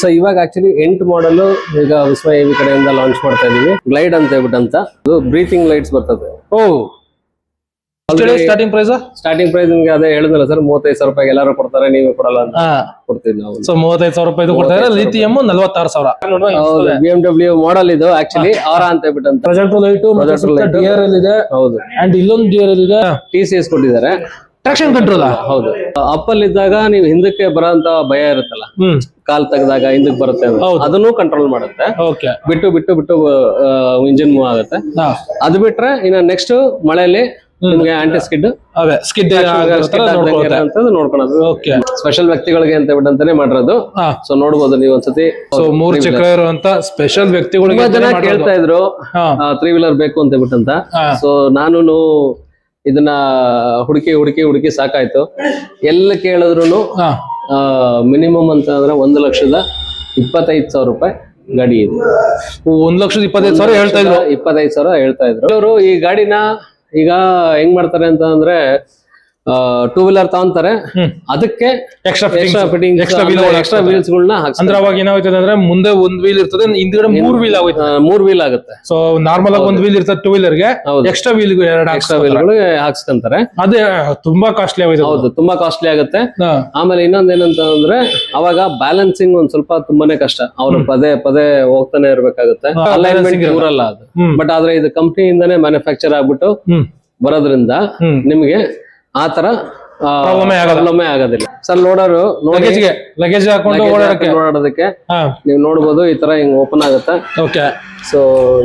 So ಇವಾಗ actually 8 ಮಾಡಲ್ ಈಗ ವಿಸ್ಮಯ EV ಕಡೆಯಿಂದ ಲಾಂಚ್ ಮಾಡ್ತಾ ಇದೀವಿ. ಗ್ಲೈಡ್ ಅಂತ ಹೇಳ್ಬಿಟ್ಟಂತ ಅದು ಬ್ರೀತಿಂಗ್ ಲೈಟ್ಸ್ ಬರ್ತದೆ. ಸ್ಟಾರ್ಟಿಂಗ್ ಪ್ರೈಸ್ ನಿಮ್ಗೆ ಅದೇ ಹೇಳಿದ್ನಲ್ಲ ಸರ್, 35,000 ರೂಪಾಯಿಗೆ ಎಲ್ಲರೂ ಕೊಡ್ತಾರೆ, ನೀವೇ ಕೊಡಲ್ಲ ಅಂತ ಕೊಡ್ತೀವಿ ನಾವು. ಸೊ 35,000 ರೂಪಾಯಿ ಕೊಡ್ತಾರೆ. ಲಿಥಿಯಂ 46,000. BMW ಮಾಡಲ್ ಇದು ಆಕ್ಚುಲಿ ಆರಾ ಅಂತ ಹೇಳ್ಬಿಟ್ಟಂತ. ಪ್ರೊಜೆಕ್ಟರ್ ಲೈಟ್ DRL ಇದೆ. ಹೌದು, ಅಂಡ್ ಇಲ್ಲೊಂದು DRL ಇದೆ. TCS ಕೊಟ್ಟಿದ್ದಾರೆ. Traction control. ಹೌದು, ಅಪ್ಪಲ್ ಇದ್ದಾಗ ನೀವು ಹಿಂದಕ್ಕೆ ಬರೋಂತ ಭಯ ಇರುತ್ತಲ್ಲ, ಕಾಲ್ ತೆಗೆದಾಗ ಹಿಂದಕ್ಕೆ ಬರುತ್ತೆ, ಅದನ್ನು ಕಂಟ್ರೋಲ್ ಮಾಡುತ್ತೆ. ಬಿಟ್ಟು ಬಿಟ್ಟು ಬಿಟ್ಟು ಇಂಜಿನ್ ಮೂವ್ ಆಗುತ್ತೆ. ಅದು ಬಿಟ್ರೆ ಇನ್ನ ನೆಕ್ಸ್ಟ್ ಮಳೆಯಲ್ಲಿ ನಿಮ್ಗೆ ಆಂಟಿ ಸ್ಕಿಡ್ ನೋಡ್ಕೊಳ್ಳೋದು ಸ್ಪೆಷಲ್ ವ್ಯಕ್ತಿಗಳಿಗೆ ಅಂತ ಬಿಟ್ಟಂತಾನೆ ಮಾಡಿರೋದು. ಸೊ ನೋಡ್ಬೋದು ನೀವು ಒಂದ್ಸತಿ. ಸೊ 3 ಚಕ್ರ ಇರುವಂತ ಸ್ಪೆಷಲ್ ವ್ಯಕ್ತಿಗಳಿಗೆ ಜನ ಕೇಳ್ತಾ ಇದ್ರು 3 ವೀಲರ್ ಬೇಕು ಅಂತ ಬಿಟ್ಟಂತ. ಸೊ ನಾನು ಇದನ್ನ ಹುಡುಕಿ ಸಾಕಾಯ್ತು. ಎಲ್ಲ ಕೇಳಿದ್ರು ಮಿನಿಮಮ್ ಅಂತ ಅಂದ್ರೆ 1,25,000 ರೂಪಾಯಿ ಗಾಡಿ ಇದೆ. 1,25,000 ಹೇಳ್ತಾ ಇದ್ರು. 25,000 ಹೇಳ್ತಾ ಇದ್ರು. ಅವರು ಈ ಗಾಡಿನ ಈಗ ಹೆಂಗ್ ಮಾಡ್ತಾರೆ ಅಂತ ಅಂದ್ರೆ 2 ವೀಲರ್ ತಗೊಂತಾರೆ, ಅದಕ್ಕೆ ಎಕ್ಸ್ಟ್ರಾ ಫಿಟ್ಟಿಂಗ್ ಎಕ್ಸ್ಟ್ರಾ ವೀಲ್ಸ್ ಗಳನ್ನ ಅಂದ್ರೆ ಅವಾಗ ಏನಾಗ್ತದೆ ಅಂದ್ರೆ ಮುಂದೆ 1 ವೀಲ್ ಇರ್ತದೆ, ಹಿಂದ್ಗಡೆ 3 ವೀಲ್ ಆಗುತ್ತೆ. 3 ವೀಲ್ ಆಗುತ್ತೆ. ಸೊ ನಾರ್ಮಲ್ ಆಗಿ 1 ವೀಲ್ ಇರ್ತದೆ 2 ವೀಲರ್ ಗೆ, ಎಕ್ಸ್ಟ್ರಾ ವೀಲ್ ಎಕ್ಸ್ಟ್ರಾ ವೀಲ್ ಹಾಕ್ಸ್ಕೊಂತಾರೆ. ಅದೇ ತುಂಬಾ ಕಾಸ್ಟ್ಲಿ ಆಗುತ್ತೆ. ಹೌದು, ತುಂಬಾ ಕಾಸ್ಟ್ಲಿ ಆಗುತ್ತೆ. ಆಮೇಲೆ ಇನ್ನೊಂದೇನಂತ ಅಂದ್ರೆ ಅವಾಗ ಬ್ಯಾಲೆನ್ಸಿಂಗ್ ಒಂದ್ ಸ್ವಲ್ಪ ತುಂಬಾನೇ ಕಷ್ಟ. ಅವ್ರು ಪದೇ ಪದೇ ಹೋಗ್ತಾನೆ ಇರ್ಬೇಕಾಗುತ್ತೆ. ಅಲೈನ್ಮೆಂಟ್ ಇರಲ್ಲ ಅದು. ಬಟ್ ಆದ್ರೆ ಇದು ಕಂಪ್ನಿಯಿಂದಾನೇ ಮ್ಯಾನುಫ್ಯಾಕ್ಚರ್ ಆಗ್ಬಿಟ್ಟು ಬರೋದ್ರಿಂದ ನಿಮ್ಗೆ ಆತರ ಪ್ರಾಬ್ಲಮ್ ಆಗೋದಿಲ್ಲ. ಸರ್ ಲೋಡರು ಲಗೇಜ್ ಹಾಕೊಂಡು ಓಡಾಡೋದಕ್ಕೆ ನೀವು ನೋಡ್ಬೋದು, ಈ ತರ ಹಿಂಗ್ ಓಪನ್ ಆಗುತ್ತೆ. ಸೊ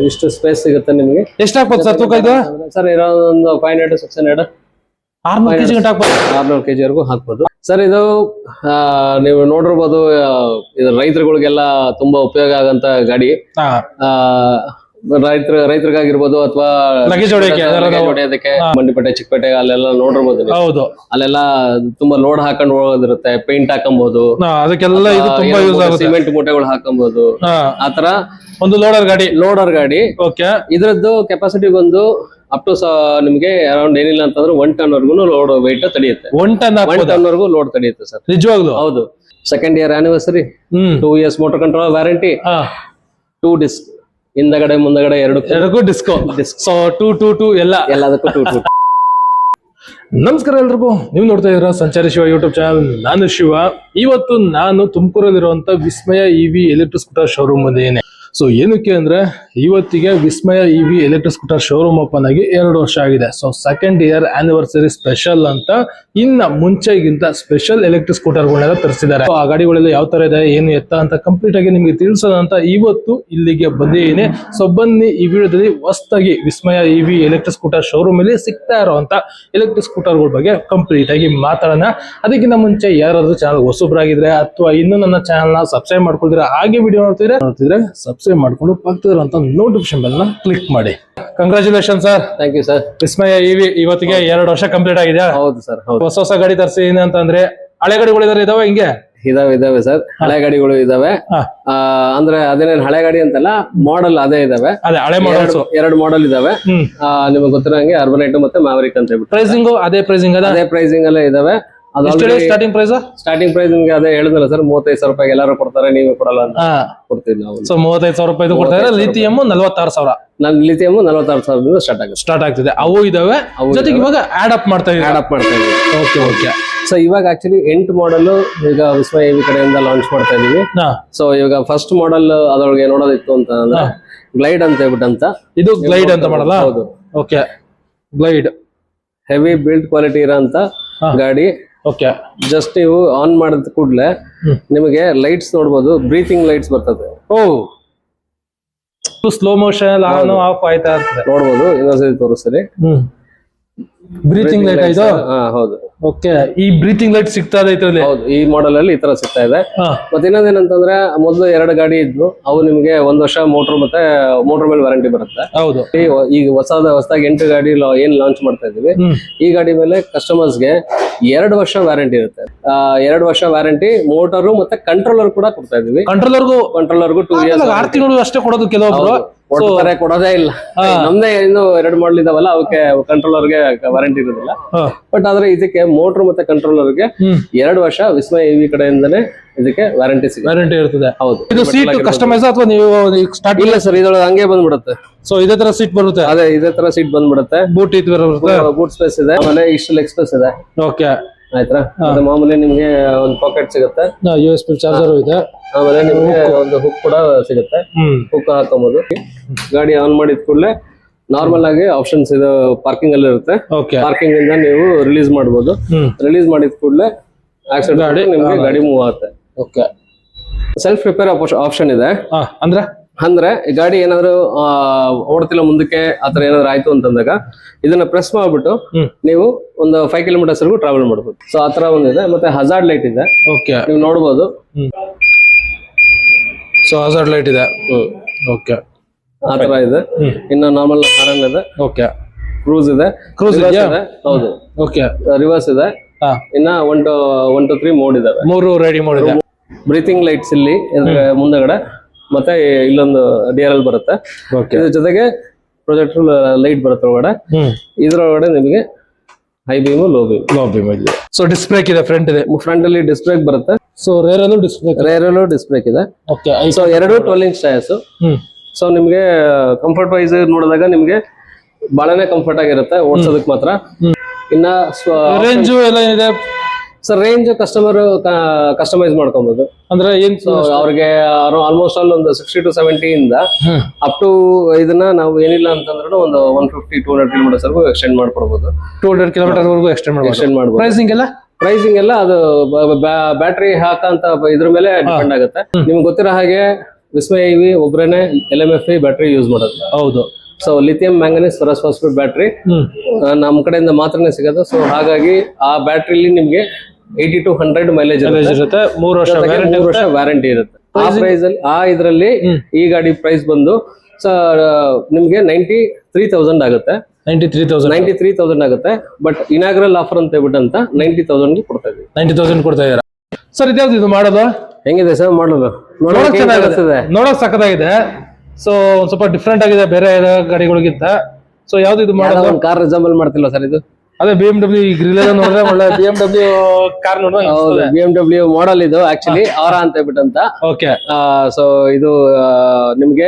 ಇಷ್ಟು ಸ್ಪೇಸ್ ಸಿಗುತ್ತೆ ನಿಮ್ಗೆ. ಎಷ್ಟು ಹಾಕ್ಬೋದು ಸರ್ ತೂಕ ಇದು? ಸರ್ ಇರೋದೊಂದು 500 600 600 kg ವರೆಗೂ ಹಾಕ್ಬೋದು ಸರ್. ಇದು ನೀವು ನೋಡಿರ್ಬೋದು, ಇದು ರೈತರುಗಳಿಗೆಲ್ಲ ತುಂಬಾ ಉಪಯೋಗ ಆಗಂತ ಗಾಡಿ. ರೈತರಿಗಾಗಿರ್ಬೋದು ಅಥವಾ ಹೊಡೆಯೋದಕ್ಕೆ ಮಂಡಿಪೇಟೆ ಚಿಕ್ಕಪೇಟೆ ಅಲ್ಲೆಲ್ಲ ನೋಡಿರ್ಬೋದು. ಹೌದು, ಅಲ್ಲೆಲ್ಲ ತುಂಬಾ ಲೋಡ್ ಹಾಕೊಂಡು ಹೋಗೋದಿರುತ್ತೆ, ಪೇಂಟ್ ಹಾಕೊಂಬಹುದು, ಅದಕ್ಕೆಲ್ಲ ಸಿಮೆಂಟ್ ಮೂಟೆಗಳು ಹಾಕೊಬಹುದು. ಆತರ ಒಂದು ಲೋಡರ್ ಗಾಡಿ. ಇದ್ರದ್ದು ಕೆಪಾಸಿಟಿ ಬಂದು ಅಪ್ ಟು ನಿಮ್ಗೆ ಅರೌಂಡ್ ಏನಿಲ್ಲ ಅಂತಂದ್ರೆ 1 ಟನ್ ವರ್ಗು ಲೋಡ್ ವೆಯ್ಟ್ ತಡೆಯುತ್ತೆ. 1 ಟನ್ ವರ್ಗು ಲೋಡ್ ತಡೆಯುತ್ತೆ ಸರ್, ನಿಜವಾಗ್ಲು. ಹೌದು, 2nd year anniversary, 2 years motor control warranty, 2 disc ಹಿಂದಗಡೆ ಮುಂದಗಡೆ ಎರಡಕ್ಕೂ ಡಿಸ್ಕೋ. ಸೊ 2 ಎಲ್ಲದಕ್ಕೂ 2. ನಮಸ್ಕಾರ ಎಲ್ರಿಗೂ, ನೀವು ನೋಡ್ತಾ ಇದ್ರ ಸಂಚಾರಿ ಶಿವ ಯೂಟ್ಯೂಬ್ ಚಾನಲ್. ನಾನು ಶಿವ. ಇವತ್ತು ನಾನು ತುಮಕೂರಲ್ಲಿರುವಂತ ವಿಸ್ಮಯ EV ಎಲೆಕ್ಟ್ರಿಕ್ ಸ್ಕೂಟರ್ ಶೋರೂಮ್ ಅದೇನೆ. ಸೊ ಏನಕ್ಕೆ ಅಂದ್ರೆ ಇವತ್ತಿಗೆ ವಿಸ್ಮಯ EV electric scooter showroom open ಆಗಿ 2 ವರ್ಷ ಆಗಿದೆ. So 2nd year anniversary special ಅಂತ ಇನ್ನ ಮುಂಚೆಗಿಂತ ಸ್ಪೆಷಲ್ ಎಲೆಕ್ಟ್ರಿಕ್ ಸ್ಕೂಟರ್ಗಳನ್ನೆಲ್ಲ ತರಿಸಿದ್ದಾರೆ. ಆ ಗಾಡಿಗಳೆಲ್ಲ ಯಾವ ತರ ಇದೆ, ಏನು ಎತ್ತ ಅಂತ ಕಂಪ್ಲೀಟ್ ಆಗಿ ನಿಮ್ಗೆ ತಿಳಿಸೋದಂತ ಇವತ್ತು ಇಲ್ಲಿಗೆ ಬಂದಿದ್ದೀನಿ. ಸೊ ಬನ್ನಿ, ಈ ವಿಡಿಯೋದಲ್ಲಿ ಹೊಸದಾಗಿ ವಿಸ್ಮಯ EV ಎಲೆಕ್ಟ್ರಿಕ್ ಸ್ಕೂಟರ್ ಶೋರೂಮ್ ಅಲ್ಲಿ ಸಿಗ್ತಾ ಇರುವಂತ ಎಲೆಕ್ಟ್ರಿಕ್ ಸ್ಕೂಟರ್ಗಳ ಬಗ್ಗೆ ಕಂಪ್ಲೀಟ್ ಆಗಿ ಮಾತಾಡೋಣ. ಅದಕ್ಕಿಂತ ಮುಂಚೆ ಯಾರಾದ್ರೂ ಚಾನಲ್ ಹೊಸಬ್ರಾಗಿದ್ರೆ ಅಥವಾ ಇನ್ನು ನನ್ನ ಚಾನಲ್ ನ ಸಬ್ಸ್ಕ್ರೈಬ್ ಮಾಡ್ಕೊಳ್ತೀರಾ, ಹಾಗೆ ವಿಡಿಯೋ ನೋಡ್ತಿದ್ರೆ ಸಬ್ಸ್ಕ್ರೈಬ್ ಮಾಡ್ಕೊಂಡು ಪಕ್ಕದಲ್ಲಿರುವಂತ ನೋಟಿಫಿಕೇಶನ್ ಬೆಲ್ ನ ಕ್ಲಿಕ್ ಮಾಡಿ. Congratulation sir. Thank you sir. Vismaya EV ಇವತ್ತಿಗೆ 2 ವರ್ಷ ಕಂಪ್ಲೀಟ್ ಆಗಿದೆ. ಹೌದು ಸರ್. ಹೊಸ ಗಾಡಿ ತರಿಸಿ ಅಂತಂದ್ರೆ ಹಳೆ ಗಾಡಿಗಳು ಇದಾವೆ ಹಿಂಗೆ ಇದಾವೆ ಸರ್, ಹಳೆ ಗಾಡಿಗಳು ಇದಾವೆ. ಅಂದ್ರೆ ಅದೇನೇನ್ ಹಳೆ ಗಾಡಿ ಅಂತಲ್ಲ, ಮಾಡೆಲ್ ಅದೇ ಇದಾವೆ. ಹಳೆ ಮಾಡೆಲ್ 2 ಮಾಡೆಲ್ ಇದಾವೆ. ನಿಮಗೆ ಗೊತ್ತಿರಂಗೆ ಅರ್ಬನೈಟ್ ಮತ್ತೆ ಮ್ಯಾವರಿಕ್ ಅಂತ ಹೇಳ್ಬಿಟ್ಟು ಪ್ರೈಸಿಂಗ್ ಅದೇ ಪ್ರೈಸಿಂಗ್ ಅಲ್ಲೇ ಇದಾವೆ. ಸ್ಟಾರ್ಟಿಂಗ್ ಪ್ರೈಸ್ ನಿಮ್ಗೆ ಅದೇ ಹೇಳಿದ್ನಲ್ಲ ಸರ್, 35,000 ರೂಪಾಯಿಗೆ ಎಲ್ಲರೂ ಕೊಡ್ತಾರೆ, ನೀವೇ ಕೊಡಲ್ಲ ಅಂತ ಕೊಡ್ತೀವಿ ನಾವು. ಸೊ 35,000 ರೂಪಾಯಿ ಕೊಡ್ತಾರೆ. ಲಿಥಿಯಂ 46,000. ಲಿಥಿಯಂ 46,000 ಸ್ಟಾರ್ಟ್ ಆಗ್ತಿದೆ. ಅವು ಇದಾವೆ, ಜೊತೆಗೆ ಇವಾಗ ಆಡ್ ಅಪ್ ಮಾಡ್ತಾ ಇದೀವಿ. ಓಕೆ. ಸೊ ಇವಾಗ ಆಕ್ಚುಲಿ 8 ಮಾಡಲ್ ಈಗ ವಿಸ್ಮಯ EV ಕಡೆಯಿಂದ ಲಾಂಚ್ ಮಾಡ್ತಾ ಇದೀವಿ. ಸೊ ಇವಾಗ ಫಸ್ಟ್ ಮಾಡಲ್ ಅದರೊಳಗೆ ನೋಡೋದಿತ್ತು ಅಂತ ಅಂದ್ರೆ ಗ್ಲೈಡ್ ಅಂತ ಹೇಳ್ಬಿಟ್ಟಂತ. ಇದು ಗ್ಲೈಡ್ ಅಂತ ಮಾಡಲ್ಲ? ಹೌದು. Okay, glide heavy build quality ಇರೋಂತ ಗಾಡಿ. ಓಕೆ, ಜಸ್ಟ್ ನೀವು ಆನ್ ಮಾಡಿದ ಕೂಡಲೇ ನಿಮಗೆ ಲೈಟ್ಸ್ ನೋಡ್ಬೋದು, ಬ್ರೀತಿಂಗ್ ಲೈಟ್ಸ್ ಬರ್ತದೆ. ಸ್ಲೋ ಮೋಷನ್ ಆನ್ ಆಫ್ ಆಯ್ತಾ ನೋಡ್ಬೋದು. ಇನ್ನೊಂದ್ಸರಿ ತೋರಿಸ್ತೀನಿ. ಬ್ರೀತಿಂಗ್ ಲೈಟ್ ಆಯ್ತು. ಹೌದು. ಓಕೆ, ಈ ಬ್ರೀತಿಂಗ್ ಲೈಟ್ ಸಿಗ್ತಾ ಇದೆ ಇದ್ರಲ್ಲಿ? ಹೌದು, ಈ ಮಾಡೆಲ್ ಅಲ್ಲಿ ಈ ತರ ಸಿಗ್ತಾ ಇದೆ. ಮತ್ತೆ ಇನ್ನೊಂದೇನಂತಂದ್ರೆ, ಮೊದಲು 2 ಗಾಡಿ ಇದ್ವು, ಅವು ನಿಮ್ಗೆ 1 ವರ್ಷ ಮೋಟರ್ ಮತ್ತೆ ಮೋಟರ್ ಮೇಲೆ ವಾರಂಟಿ ಬರುತ್ತೆ. ಹೌದು. ಈಗ ಹೊಸದಾಗಿ 8 ಗಾಡಿ ಏನ್ ಲಾಂಚ್ ಮಾಡ್ತಾ ಇದೀವಿ, ಈ ಗಾಡಿ ಮೇಲೆ ಕಸ್ಟಮರ್ಸ್ ಗೆ 2 ವರ್ಷ ವ್ಯಾರಂಟಿ ಇರುತ್ತೆ. 2 ವರ್ಷ ವ್ಯಾರಂಟಿ ಮೋಟರ್ ಮತ್ತೆ ಕಂಟ್ರೋಲರ್ ಕೂಡ ಕೊಡ್ತಾ ಇದೀವಿ. ಕಂಟ್ರೋಲರ್ಗೂ 2 ಇಯರ್ಸ್. 6 ತಿಂಗಳು ಅಷ್ಟೇ ಕೊಡೋದು ಕೆಲವೊಬ್ರು. ಒಟ್ಟಾರೆ ಕೊಡೋದೇ ಇಲ್ಲ. ನಮ್ದೇ ಇನ್ನು 2 ಮಾಡಲ್ ಇದಾವಲ್ಲ, ಅವಕ್ಕೆ ಕಂಟ್ರೋಲರ್ಗೆ ವಾರಂಟಿ ಇರೋದಿಲ್ಲ. ಬಟ್ ಆದ್ರೆ ಇದಕ್ಕೆ ಮೋಟರ್ ಮತ್ತೆ ಕಂಟ್ರೋಲರ್ಗೆ 2 ವರ್ಷ ವಿಸ್ಮಯ ಇವಿ ಕಡೆಯಿಂದನೇ ಇದಕ್ಕೆ ವಾರಂಟಿ ಸಿಗುತ್ತೆ. ವಾರಂಟಿ ಇರ್ತದೆ. ಹೌದು. ಇದು ಸೀಟ್ ಕಸ್ಟಮೈಸ್ ಅಥವಾ ನೀವು ಸ್ಟಾರ್ಟ್? ಇಲ್ಲ ಸರ್, ಇದ್ರೊಳಗೆ ಹಂಗೆ ಬಂದ್ಬಿಡುತ್ತೆ. ಸೊ ಇದೇ ತರ ಸೀಟ್ ಬರುತ್ತೆ. ಅದೇ ಇದೇ ತರ ಸೀಟ್ ಬಂದ್ಬಿಡುತ್ತೆ. ಬೂಟ್ ಇದು ಬರುತ್ತೆ, ಬೂಟ್ ಸ್ಪೇಸ್ ಇದೆ, ಆಮೇಲೆ ಇಷ್ಟು ಲೆಗ್ ಸ್ಪೇಸ್ ಇದೆ. ಓಕೆ ಆಯ್ತಾ. ಮತ್ತೆ ಮಾಮೂಲಿ ನಿಮ್ಗೆ ಒಂದು ಪಾಕೆಟ್ ಸಿಗುತ್ತೆ, USB ಚಾರ್ಜರ್ ಇದೆ, ಆಮೇಲೆ ನಿಮ್ಗೆ ಒಂದು ಹುಕ್ ಕೂಡ ಸಿಗುತ್ತೆ, ಹುಕ್ ಹಾಕೋಬಹುದು. ಗಾಡಿ ಆನ್ ಮಾಡಿದ ಕೂಡಲೇ ನಾರ್ಮಲ್ ಆಗಿ ಆಪ್ಷನ್ಸ್ ಇದು ಪಾರ್ಕಿಂಗ್ ಅಲ್ಲಿ ಇರುತ್ತೆ. ಪಾರ್ಕಿಂಗ್ ಇಂದ ನೀವು ರಿಲೀಸ್ ಮಾಡಬಹುದು. ರಿಲೀಸ್ ಮಾಡಿದ ಕೂಡಲೇ ಆಕ್ಸಿಡೆಂಟ್ ನಿಮ್ಗೆ ಗಾಡಿ ಮೂವ್ ಆಗುತ್ತೆ. ಓಕೆ. ಸೆಲ್ಫ್ ರಿಪೇರ್ ಆಪ್ಷನ್ ಇದೆ. ಅಂದ್ರೆ ಈ ಗಾಡಿ ಏನಾದ್ರು ಓಡ್ತಿಲ್ಲ ಮುಂದಕ್ಕೆ ಆತರ ಏನಾದ್ರು ಆಯ್ತು ಅಂತಂದಾಗ ಇದನ್ನ ಪ್ರೆಸ್ ಮಾಡ್ಬಿಟ್ಟು ನೀವು ಒಂದು 5 ಕಿಲೋಮೀಟರ್ಸ್ ವರೆಗೂ ಟ್ರಾವೆಲ್ ಮಾಡಬಹುದು. ಸೊ ಆತರ ಒಂದಿದೆ. ಮತ್ತೆ ಹಜಾರ್ಡ್ ಲೈಟ್ ಇದೆ, ನೀವು ನೋಡಬಹುದು. ಸೊ ಹಜಾರ್ಡ್ ಲೈಟ್ ಇದೆ. ಓಕೆ, ಆತರ ಇದೆ. ಇನ್ನು ನಾರ್ಮಲ್ ಹಾರನ್ ಇದೆ. ಓಕೆ. ಕ್ರೂಸ್ ಇದೆ. ಹೌದು. ಓಕೆ. ರಿವರ್ಸ್ ಇದೆ. ಇನ್ನ 1 to 3 ಮೋಡ್ ಇದಾವೆ. 3 ರೆಡಿ ಮೋಡ್ ಇದೆ. ಬ್ರೀತಿಂಗ್ ಲೈಟ್ಸ್ ಇಲ್ಲಿ ಮುಂದಗಡೆ, ಮತ್ತೆ ಇಲ್ಲೊಂದು DRL ಬರುತ್ತೆ. ಇದ್ರ ಜೊತೆಗೆ ಪ್ರೊಜೆಕ್ಟರ್ ಲೈಟ್ ಬರುತ್ತೆ ಒಳಗಡೆ. ಇದ್ರೊಳಗಡೆ ನಿಮಗೆ ಹೈ ಬೀಮ್, ಲೋ ಬೀಮ್ ಇದೆ. ಸೊ ಡಿಸ್ಕ್ ಬ್ರೇಕ್ ಇದೆ, ಫ್ರಂಟ್ ಅಲ್ಲಿ ಡಿಸ್ಕ್ ಬ್ರೇಕ್ ಬರುತ್ತೆ. ಸೊ ರೇರ್ ಅಲ್ಲೂ ಡಿಸ್ಕ್ ಬ್ರೇಕ್ ಇದೆ. Okay. So 2 12 inch tyres. So ನಿಮ್ಗೆ ಕಂಫರ್ಟ್ ವೈಸ್ ನೋಡಿದಾಗ ನಿಮ್ಗೆ ಬಹಳನೇ ಕಂಫರ್ಟ್ ಆಗಿರುತ್ತೆ ಓಡಿಸೋದಕ್ಕೆ ಮಾತ್ರ. ಇನ್ನ ರೇಂಜ್ ಎಲ್ಲ ಏನಿದೆ ಸರ್? ರೇಂಜ್ ಕಸ್ಟಮೈಸ್ ಮಾಡ್ಕೊಬಹುದು. ಅಂದ್ರೆ ಏನ್ ಅವ್ರಿಗೆ ಆಲ್ಮೋಸ್ಟ್ ಆಲ್ ಒಂದು 60 to 70 ಇಂದ ಅಪ್ ಟು ಇದನ್ನ ನಾವು ಏನಿಲ್ಲ ಅಂತಂದ್ರೆ ಒಂದು 150-200 ಕಿಲೋಮೀಟರ್ಸ್ ವರೆಗೂ ಎಕ್ಸ್ಟೆಂಡ್ ಮಾಡ್ಕೊಡ್ಬಹುದು. 200 ಕಿಲೋಮೀಟರ್ ವರೆಗೂ ಎಕ್ಸ್ಟೆಂಡ್ ಮಾಡಬಹುದು. ಪ್ರೈಸಿಂಗ್ ಎಲ್ಲ ಅದು ಬ್ಯಾಟ್ರಿ ಹಾಕಂತ ಇದ್ರ ಮೇಲೆ ಡಿಪೆಂಡ್ ಆಗುತ್ತೆ. ನಿಮ್ಗೆ ಗೊತ್ತಿರೋ ಹಾಗೆ ವಿಸ್ಮಯ ಇವಿ ಒಬ್ರೇನೆ LMFE ಬ್ಯಾಟ್ರಿ ಯೂಸ್ ಮಾಡೋದು. ಹೌದು. So lithium manganese ferrous phosphate battery ನಮ್ ಕಡೆಯಿಂದ ಮಾತ್ರನೇ ಸಿಗೋದು. ಸೊ ಹಾಗಾಗಿ ಆ ಬ್ಯಾಟ್ರಿಲಿ ನಿಮ್ಗೆ 80 to 100 ಮೈಲೇಜ್ ಇರುತ್ತೆ. 3 ವರ್ಷ ವ್ಯಾರಂಟಿ ಇರುತ್ತೆ. ಆ ಪ್ರೈಸ್ ಅಲ್ಲಿ ಇದ್ರಲ್ಲಿ ಈ ಗಾಡಿ ಪ್ರೈಸ್ ಬಂದು ನಿಮ್ಗೆ 93,000 ಆಗುತ್ತೆ. 93,000 ಆಗುತ್ತೆ. ಬಟ್ ಇನಾಗ್ರಲ್ ಆಫರ್ ಅಂತ ಹೇಳ್ಬಿಟ್ಟಂತ 90,000 ಕೊಡ್ತಾ ಇದೀವಿ. 90,000 ಕೊಡ್ತಾ ಇದ್ದೀರಾ ಸರ್? ಇದ್ಯಾವ್ದು ಇದು ಮಾಡೋದು? ಹೆಂಗಿದೆ ಸರ್ ಮಾಡೋದು? ನೋಡೋಕ್ ಸಕ್ಕತ್ತಾಗಿದೆ. ಸೊ ಒಂದ್ ಸ್ವಲ್ಪ ಡಿಫ್ರೆಂಟ್ ಆಗಿದೆ ಬೇರೆ ಗಾಡಿಗಳಿಗಿಂತ. ಸೊ ಯಾವ್ದು ಇದು ಮಾಡೋದು? ಕಾರ್ ರಿಸಂಬಲ್ ಮಾಡ್ತಿಲ್ಲ ಸರ್ ಇದು? ಅದೇ BMW ಗ್ರಿಲ್ ನೋಡಿದ್ರೆ ಒಳ್ಳೆ BMW ಕಾರ್ ನೋಡಿದ್ರೆ BMW ಮಾಡೆಲ್ ಇದು ಆಕ್ಚುಲಿ ಆರ ಅಂತ ಹೇಳ್ಬಿಟ್ಟಂತ. ಓಕೆ. ಸೊ ಇದು ನಿಮ್ಗೆ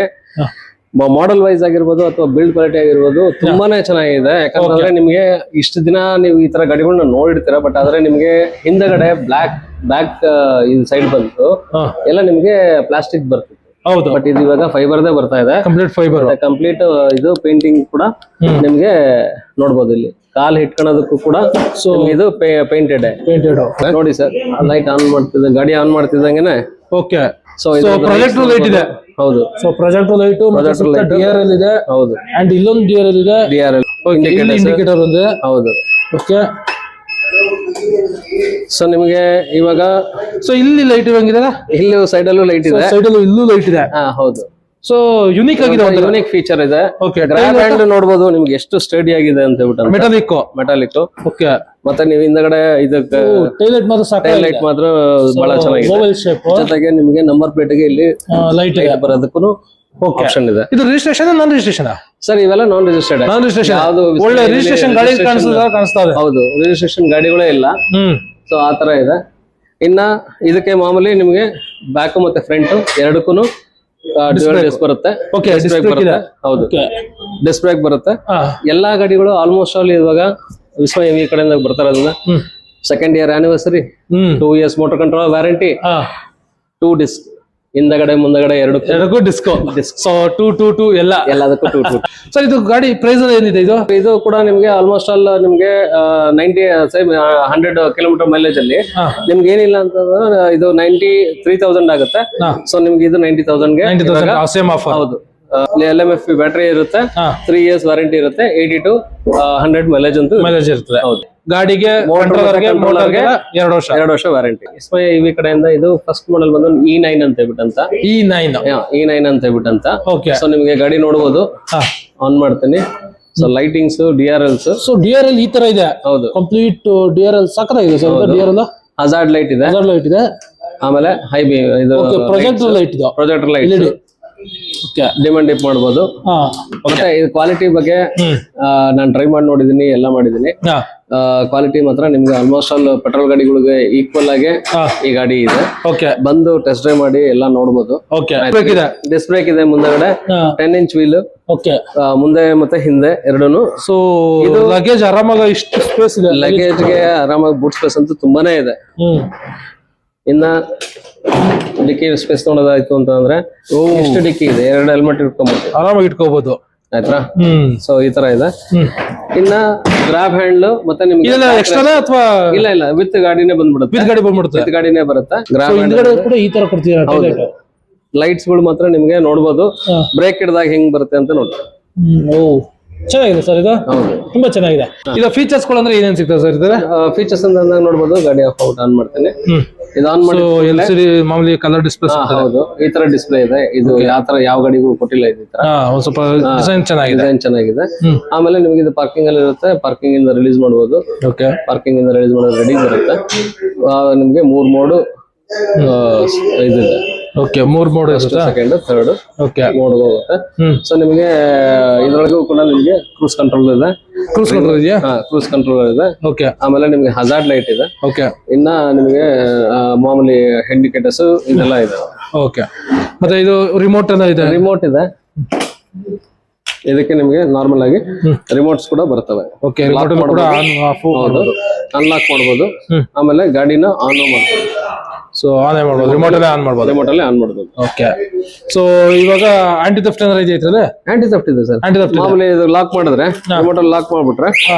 ಮಾಡೆಲ್ ವೈಸ್ ಆಗಿರ್ಬೋದು ಅಥವಾ ಬಿಲ್ಡ್ ಕ್ವಾಲಿಟಿ ಆಗಿರ್ಬೋದು ತುಂಬಾನೇ ಚೆನ್ನಾಗಿದೆ. ಯಾಕಂದ್ರೆ ನಿಮ್ಗೆ ಇಷ್ಟು ದಿನ ನೀವು ಈ ತರ ಗಾಡಿಗಳನ್ನ ನೋಡಿರ್ತೀರ, ಬಟ್ ಆದ್ರೆ ನಿಮ್ಗೆ ಹಿಂದಗಡೆ ಬ್ಯಾಕ್ ಇದು ಸೈಡ್ ಬಂತು ಎಲ್ಲ ನಿಮ್ಗೆ ಪ್ಲಾಸ್ಟಿಕ್ ಬರ್ತಿತ್ತು. ಹೌದು. ಬಟ್ ಇದು ಇವಾಗ ಫೈಬರ್ದೇ ಬರ್ತಾ ಇದೆ. ಕಂಪ್ಲೀಟ್ ಇದು ಪೇಂಟಿಂಗ್ ಕೂಡ ನಿಮ್ಗೆ ನೋಡ್ಬೋದು. ಇಲ್ಲಿ ಕಾಲ್ ಹಿಟ್ಕೊಳ್ಳೋದಕ್ಕೂ ಕೂಡ ಇದು ಪೇಂಟೆಡ್ ನೋಡಿ ಸರ್. ಲೈಟ್ ಆನ್ ಮಾಡ್ತಿದ್ದ ಗಾಡಿ ಆನ್ ಮಾಡ್ತಿದ್ದಂಗೆನೆ. ಓಕೆ. ಸೊ ಪ್ರೊಜೆಕ್ಟರ್ ಲೈಟ್ ಇದೆ. ಹೌದು. ಸೊ ಪ್ರೊಜೆಕ್ಟರ್ ಲೈಟ್, DRL ಇದೆ. ಹೌದು. ಅಂಡ್ ಇಲ್ಲೊಂದು DRL ಇದೆ. ಇಂಡಿಕೇಟರ್ ಒಂದು. ಹೌದು. ಓಕೆ. ಸೊ ನಿಮಗೆ ಇವಾಗ ಇಲ್ಲಿ ಲೈಟ್ ಇರಂಗಿದೆ. ಇಲ್ಲಿ ಸೈಡ್ ಅಲ್ಲೂ ಲೈಟ್ ಇದೆ, ಸೈಡ್ ಅಲ್ಲೂ ಇಲ್ಲೂ ಲೈಟ್ ಇದೆ. ಹೌದು. ಸೊ ಯುನಿಕ್ ಆಗಿದೆ, ಯುನಿಕ್ ಫೀಚರ್ ಇದೆ. ಗ್ರ್ಯಾಬ್ ಹ್ಯಾಂಡ್ ನೋಡಬಹುದು ನಿಮ್ಗೆ ಎಷ್ಟು ಸ್ಟಡಿ ಆಗಿದೆ ಅಂತ ಹೇಳ್ಬಿಟ್ಟು. ಮೆಟಾಲಿಕ್. ಓಕೆ. ಮತ್ತೆ ನೀವು ಹಿಂದಗಡೆ ಇದಕ್ಕೆ ಟೈಲೈಟ್ ಮಾತ್ರ ಬಹಳ ಚೆನ್ನಾಗಿದೆ. ಜೊತೆಗೆ ನಿಮ್ಗೆ ನಂಬರ್ ಪ್ಲೇಟ್ ಗೆ ಇಲ್ಲಿ ಲೈಟ್ ಬರೋದಕ್ಕೂ ಆಪ್ಷನ್ ಇದೆ. ಇದು ರಿಜಿಸ್ಟ್ರೇಷನ್ ನಾನ್ ರಿಜಿಸ್ಟ್ರೇಷನ್ ಸರ್? ಇವೆಲ್ಲ ನಾನ್ ರಿಜಿಸ್ಟರ್ಡ್. ಯಾವುದು ಒಳ್ಳೆ ರಿಜಿಸ್ಟ್ರೇಷನ್ ಗಾಡಿ ಕಾಣಿಸ್ತಾ ಇದೆ. ಹೌದು, ರಿಜಿಸ್ಟ್ರೇಷನ್ ಗಾಡಿಗಳೇ ಇಲ್ಲ. ಸೊ ಆತರ ಇದೆ. ಇನ್ನ ಇದಕ್ಕೆ ಮಾಮೂಲಿ ನಿಮ್ಗೆ ಬ್ಯಾಕ್ ಮತ್ತೆ ಫ್ರಂಟ್ ಎರಡಕ್ಕೂ ಡಿಸ್ಕ್ ಬರುತ್ತೆ. ಹೌದು, ಡಿಸ್ಕ್ ಬ್ರೇಕ್ ಬರುತ್ತೆ. ಎಲ್ಲಾ ಗಾಡಿಗಳು ಆಲ್ಮೋಸ್ಟ್ ಆಲ್ ಇವಾಗ ವಿಸ್ಮಯ ಈ ಕಡೆಯಿಂದ ಬರ್ತಾ ಇರೋದ್ರಿಂದ 2nd year anniversary, 2 years motor control warranty, 2 disc ಹಿಂದಗಡೆ ಮುಂದಗಡೆ ಎರಡಕ್ಕೂ ಡಿಸ್ಕೋ. ಸೊ 2 ಎಲ್ಲದಕ್ಕೂ 2. ಸರ್ ಇದು ಗಾಡಿ ಪ್ರೈಸ್ ಏನಿದೆ? ಇದು ಕೂಡ ನಿಮ್ಗೆ ಆಲ್ಮೋಸ್ಟ್ ಆಲ್ ನಿಮ್ಗೆ 100 ಕಿಲೋಮೀಟರ್ ಮೈಲೇಜ್ ಅಲ್ಲಿ ನಿಮ್ಗೆ ಏನಿಲ್ಲ ಅಂತಂದ್ರೆ ಇದು 93,000 ಆಗುತ್ತೆ. ಸೊ ನಿಮ್ಗೆ ಇದು 90,000 ಹೌದು. LMFE ಬ್ಯಾಟ್ರಿ ಇರುತ್ತೆ, 3 years ವಾರಂಟಿ ಇರುತ್ತೆ, 80 to 100 ಮೈಲೇಜ್ ಇರ್ತದೆ. ಹೌದು. ಗಾಡಿಗೆ 2 ವರ್ಷ ವಾರಂಟಿ. ವಿಸ್ಮಯ ಇವಿ ಕಡೆಯಿಂದ ಇದು ಫಸ್ಟ್ ಮಾಡೆಲ್ ಬಂದು E9 ಅಂತ ಹೇಳ್ಬಿಟ್ಟಂತ. E9 ಅಂತ ಹೇಳ್ಬಿಟ್ಟಂತ. ಸೊ ನಿಮ್ಗೆ ಗಾಡಿ ನೋಡಬಹುದು. ಆನ್ ಮಾಡ್ತೀನಿ. So lightings, DRLs. So DRL ಈ ತರ ಇದೆ. ಹೌದು, ಕಂಪ್ಲೀಟ್ DRL ಸಕ್ಕತ್ತಾಗಿದೆ ಸರ್. DRL ಹಜಾರ್ಡ್ ಲೈಟ್ ಇದೆ. ಇದೆ. ಆಮೇಲೆ ಹೈ ಬೀಮ್ ಇದು ಪ್ರೊಜೆಕ್ಟರ್ ಲೈಟ್ ಇದೆ. ಪ್ರೊಜೆಕ್ಟರ್ ಲೈಟ್ ಡಿಪ್ ಮಾಡ್ಬೋದು. ಮತ್ತೆ ಇದು ಕ್ವಾಲಿಟಿ ಬಗ್ಗೆ ನಾನು ಟ್ರೈ ಮಾಡಿ ನೋಡಿದೀನಿ, ಎಲ್ಲ ಮಾಡಿದೀನಿ. ಕ್ವಾಲಿಟಿ ಮಾತ್ರ ನಿಮ್ಗೆ ಆಲ್ಮೋಸ್ಟ್ ಆಲ್ ಪೆಟ್ರೋಲ್ ಗಾಡಿಗಳಿಗೆ ಈಕ್ವಲ್ ಆಗಿ ಈ ಗಾಡಿ ಇದೆ. ಬಂದು ಟೆಸ್ಟ್ ಡ್ರೈವ್ ಮಾಡಿ ಎಲ್ಲ ನೋಡ್ಬೋದು. ಡಿಸ್ಕ್ ಬ್ರೇಕ್ ಇದೆ ಮುಂದಗಡೆ, 10 ಇಂಚ್ ವೀಲ್ ಮುಂದೆ ಮತ್ತೆ ಹಿಂದೆ ಎರಡೂನು. ಸೊ ಇದು ಲಗೇಜ್ ಆರಾಮಾಗಿ ಇಷ್ಟು ಸ್ಪೇಸ್ ಇದೆ. ಲಗೇಜ್ ಗೆ ಆರಾಮಾಗಿ ಬೂಟ್ ಸ್ಪೇಸ್ ಅಂತೂ ತುಂಬಾನೇ ಇದೆ. ಇನ್ನ ಡಿಕ್ಕಿ ಸ್ಪೇಸ್ ನೋಡೋದಾಯ್ತು ಅಂತಂದ್ರೆ ಎಷ್ಟು ಡಿಕ್ಕಿ ಇದೆ, 2 ಹೆಲ್ಮೆಟ್ ಇಟ್ಕೊಂಡ್ಬೋದು, ಆರಾಮಾಗಿ ಇಟ್ಕೋಬಹುದು ಆಯ್ತಾ. ಸೊ ಈ ತರ ಇದೆ. ಇನ್ನ ಗ್ರಾಬ್ ಹ್ಯಾಂಡ್ಲ್ ಮತ್ತೆ ನಿಮ್ಗೆ ಅಥವಾ ಇಲ್ಲ ವಿತ್ ಗಾಡಿನೇ ಬಂದ್ಬಿಡುತ್ತೆ. ವಿತ್ ಗಾಡಿನೇ ಬರುತ್ತೆ. ಗ್ರಾಬ್ ಕೂಡ ಈ ತರ ಕೊಡ್ತೀರಾ. ಲೈಟ್ಸ್ ಗಳು ಮಾತ್ರ ನಿಮ್ಗೆ ನೋಡ್ಬೋದು, ಬ್ರೇಕ್ ಹಿಡಿದಾಗ ಹೆಂಗ್ ಬರುತ್ತೆ ಅಂತ ನೋಡಿ. ಚೆನ್ನಾಗಿದೆ ಸರ್, ಇದು ತುಂಬಾ ಚೆನ್ನಾಗಿದೆ. ಇದು ಫೀಚರ್ಸ್ ಗಳು ಅಂದ್ರೆ ಏನೇನ್ ಸಿಗ್ತದೆ ಸರ್ ಇದ್ರೆ? ಫೀಚರ್ಸ್ ಅಂತ ನೋಡ್ಬೋದು. ಗಾಡಿ ಆಫ್ ಔಟ್ ಆನ್ ಮಾಡ್ತೇನೆ. ಇದು ಆನ್ ಮಾಡಿ LCD ಮಾಮೂಲಿ ಕಲರ್ ಡಿಸ್ಪ್ಲೇ. ಹೌದು, ಈ ತರ ಡಿಸ್ಪ್ಲೇ ಇದೆ. ಇದು ಯಾವ ಗಾಡಿಗೂ ಕೊಟ್ಟಿಲ್ಲ. ಇದು ಈ ತರ ಸ್ವಲ್ಪ ಡಿಸೈನ್ ಚೆನ್ನಾಗಿದೆ. ಆಮೇಲೆ ನಿಮ್ಗೆ ಇದು ಪಾರ್ಕಿಂಗ್ ಅಲ್ಲಿ ಇರುತ್ತೆ. ಪಾರ್ಕಿಂಗ್ ಇಂದ ರಿಲೀಸ್ ಮಾಡಬಹುದು. ಪಾರ್ಕಿಂಗ್ ಇಂದ ರಿಲೀಸ್ ಮಾಡೋದು ರೆಡಿ ಬರುತ್ತೆ. ನಿಮ್ಗೆ 3 ಮೋಡ್ ಇದಿದೆ. 3 ಮೋಡ್, ಸೆಕೆಂಡ್, ಥರ್ಡ್ ಮೋಡ್ ಹೋಗುತ್ತೆ. ಸೊ ನಿಮಗೆ ಇದ್ರೊಳಗೂ ಕೂಡ ನಿಮ್ಗೆ ಕ್ರೂಸ್ ಕಂಟ್ರೋಲ್ ಇದೆ. ಕ್ರೂಸ್ ಕಂಟ್ರೋಲ್ ಇದೆ. ಆಮೇಲೆ ನಿಮ್ಗೆ ಹಜಾರ್ಡ್ ಲೈಟ್ ಇದೆ. ಇನ್ನ ನಿಮ್ಗೆ ಮಾಮೂಲಿ ಇಂಡಿಕೇಟರ್ಸ್ ಇದೆಲ್ಲ ಇದೆ. ಮತ್ತೆ ಇದು ರಿಮೋಟ್ ಎಲ್ಲ ಇದೆ. ರಿಮೋಟ್ ಇದೆ. ಇದಕ್ಕೆ ನಿಮ್ಗೆ ನಾರ್ಮಲ್ ಆಗಿ ರಿಮೋಟ್ಸ್ ಕೂಡ ಬರ್ತವೆ. ಅನ್ಲಾಕ್ ಮಾಡ್ಬೋದು. ಆಮೇಲೆ ಗಾಡಿನ ಆನ್ ಮಾಡ್ಬೋದು. ಸೊ ಆನ್ ಮಾಡ್ಬೋದು, ರಿಮೋಟ್ ಅಲ್ಲೇ ಆನ್ ಮಾಡ್ಬೋದು. ಸೊ ಇವಾಗ ಆಂಟಿ ಥೆಫ್ಟ್ ಏನಾರ ಇದೆಯಾ? ಆಂಟಿ ಥೆಫ್ಟ್ ಇದೆ ಸರ್. ಮಾಮೂಲಿ ಇದು ಲಾಕ್ ಮಾಡಿದ್ರೆ, ರಿಮೋಟ್ ಅಲ್ಲಿ ಲಾಕ್ ಮಾಡ್ಬಿಟ್ರೆ